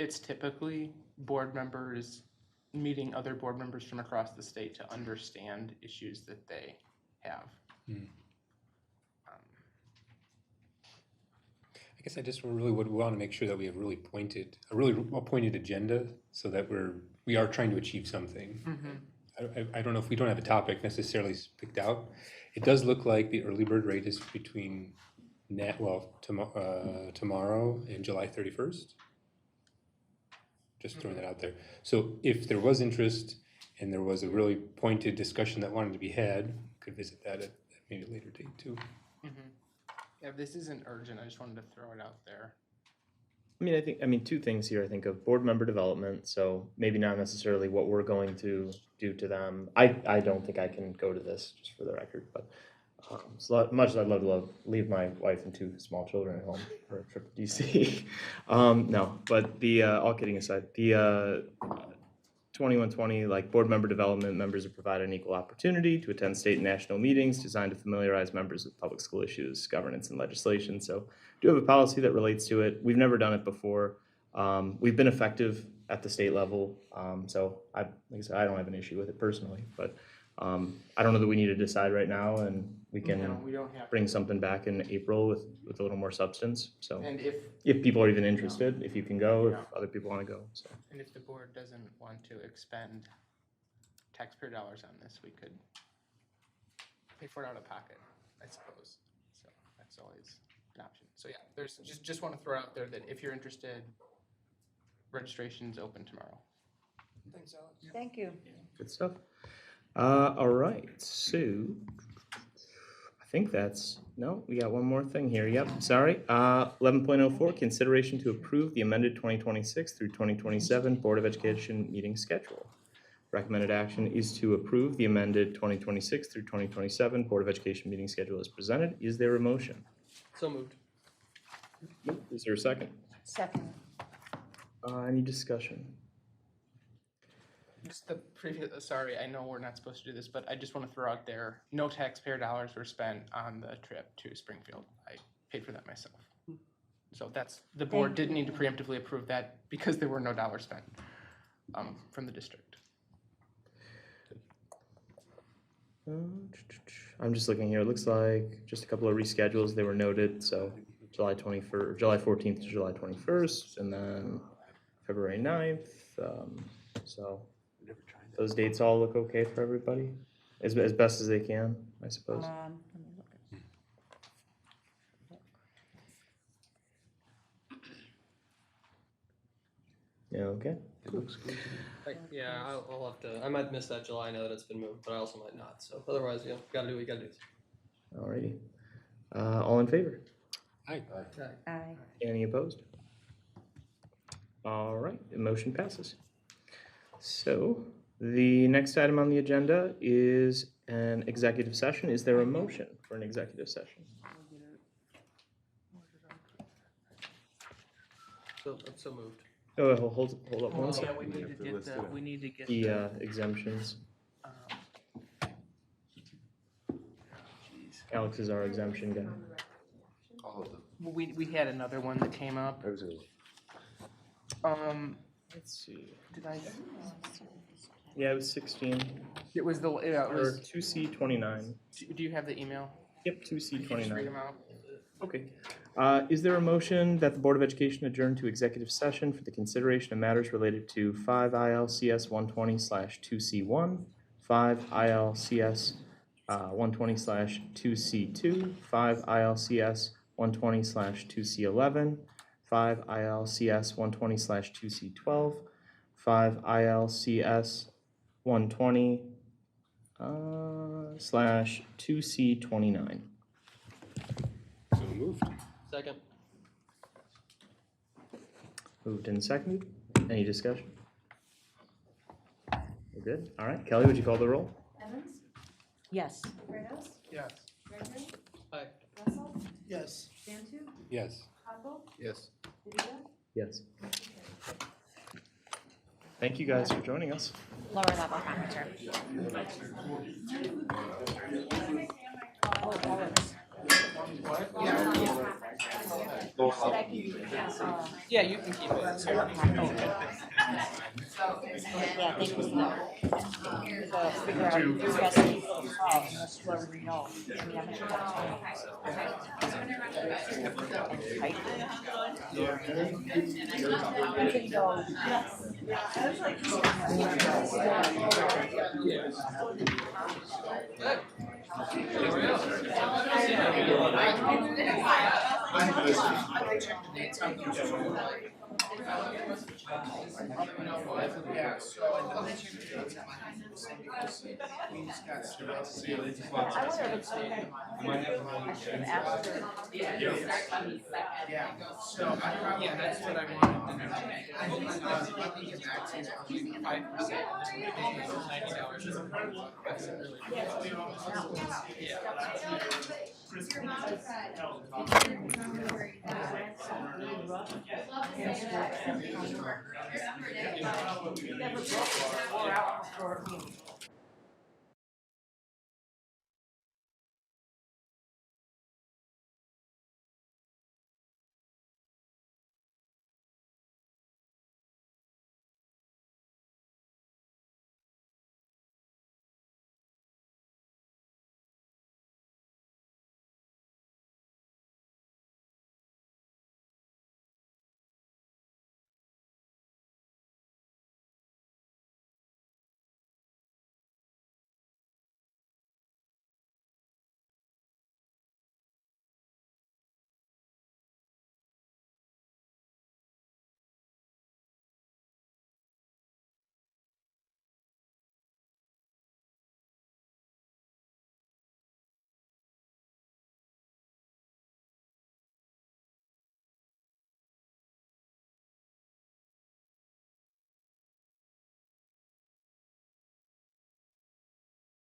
It's typically board members meeting other board members from across the state to understand issues that they have. I guess I just really would want to make sure that we have a really pointed agenda, so that we are trying to achieve something. I don't know if we don't have a topic necessarily picked out. It does look like the early bird rate is between tomorrow and July 31st. Just throwing that out there. So if there was interest and there was a really pointed discussion that wanted to be had, could visit that at maybe a later date too. Yeah, this isn't urgent. I just wanted to throw it out there. I mean, two things here. I think of board member development, so maybe not necessarily what we're going to do to them. I don't think I can go to this, just for the record, but so much as I'd love to leave my wife and 2 small children at home for a trip to DC. No, but all kidding aside, the 2120, like board member development, members are provided an equal opportunity to attend state and national meetings designed to familiarize members with public school issues, governance, and legislation. So do have a policy that relates to it. We've never done it before. We've been effective at the state level. So like I said, I don't have an issue with it personally, but I don't know that we need to decide right now, and we can we don't have bring something back in April with a little more substance. So And if people are even interested, if you can go, if other people want to go. So. And if the board doesn't want to expend taxpayer dollars on this, we could pay for it out of pocket, I suppose. So that's always an option. So yeah, there's just want to throw out there that if you're interested, registration's open tomorrow. Thanks, Alex. Thank you. Good stuff. All right, so I think we got one more thing here. Yep, sorry. 11.04, consideration to approve the amended 2026 through 2027 Board of Education meeting schedule. Recommended action is to approve the amended 2026 through 2027 Board of Education meeting schedule as presented. Is there a motion? So moved. Is there a second? Second. Any discussion? Just the previous, sorry, I know we're not supposed to do this, but I just want to throw out there, no taxpayer dollars were spent on the trip to Springfield. I paid for that myself. So the board didn't need to preemptively approve that because there were no dollars spent from the district. I'm just looking here. It looks like just a couple of reschedules. They were noted. So July 14th to July 21st, and then February 9th. So those dates all look okay for everybody, as best as they can, I suppose. Let me look at Yeah. Okay. It looks good. Yeah, I'll have to. I might miss that July now that it's been moved, but I also might not. So otherwise, gotta do what you gotta do. Alrighty. All in favor? Aye. Aye. Any opposed? All right. The motion passes. So the next item on the agenda is an executive session. Is there a motion for an executive session? So moved. Oh, hold up one Yeah, second. we need to get The exemptions. Alex is our exemption guy. All of them. we had another one that came up. I was gonna- Let's see. Did I? Yeah, it was 16. It was Or 2C29. Do you have the email? Yep, Could you just read 2C29. them out? Okay. Is there a motion that the Board of Education adjourn to executive session for the consideration of matters related to 5 ILCS 120/2C1, 5 ILCS 120/2C2, 5 ILCS 120/2C11, 5 ILCS 120/2C12, 5 ILCS 120/2C29. So moved. Second. Moved and seconded. Any discussion? We're good? All right. Kelly, would you call the roll? Evans? Yes. Fredos? Yes. Gregory? Aye. Russell? Yes. Bantu? Yes. Hopple? Yes. Divya? Yes. Thank you guys for joining us. Lower level conference room. Yeah, you can keep it. Yeah, thank you. Figure out who best people to call, unless whoever we know. I mean, I'm sure that's right. You can go Yeah, so I'll let you know it's mine, because we just got started. I wonder if it's okay. I should have asked her. Yeah, so I probably, that's what I wanted to know. Let me get back to you, probably 5%. Never broke it. 4 hours before it being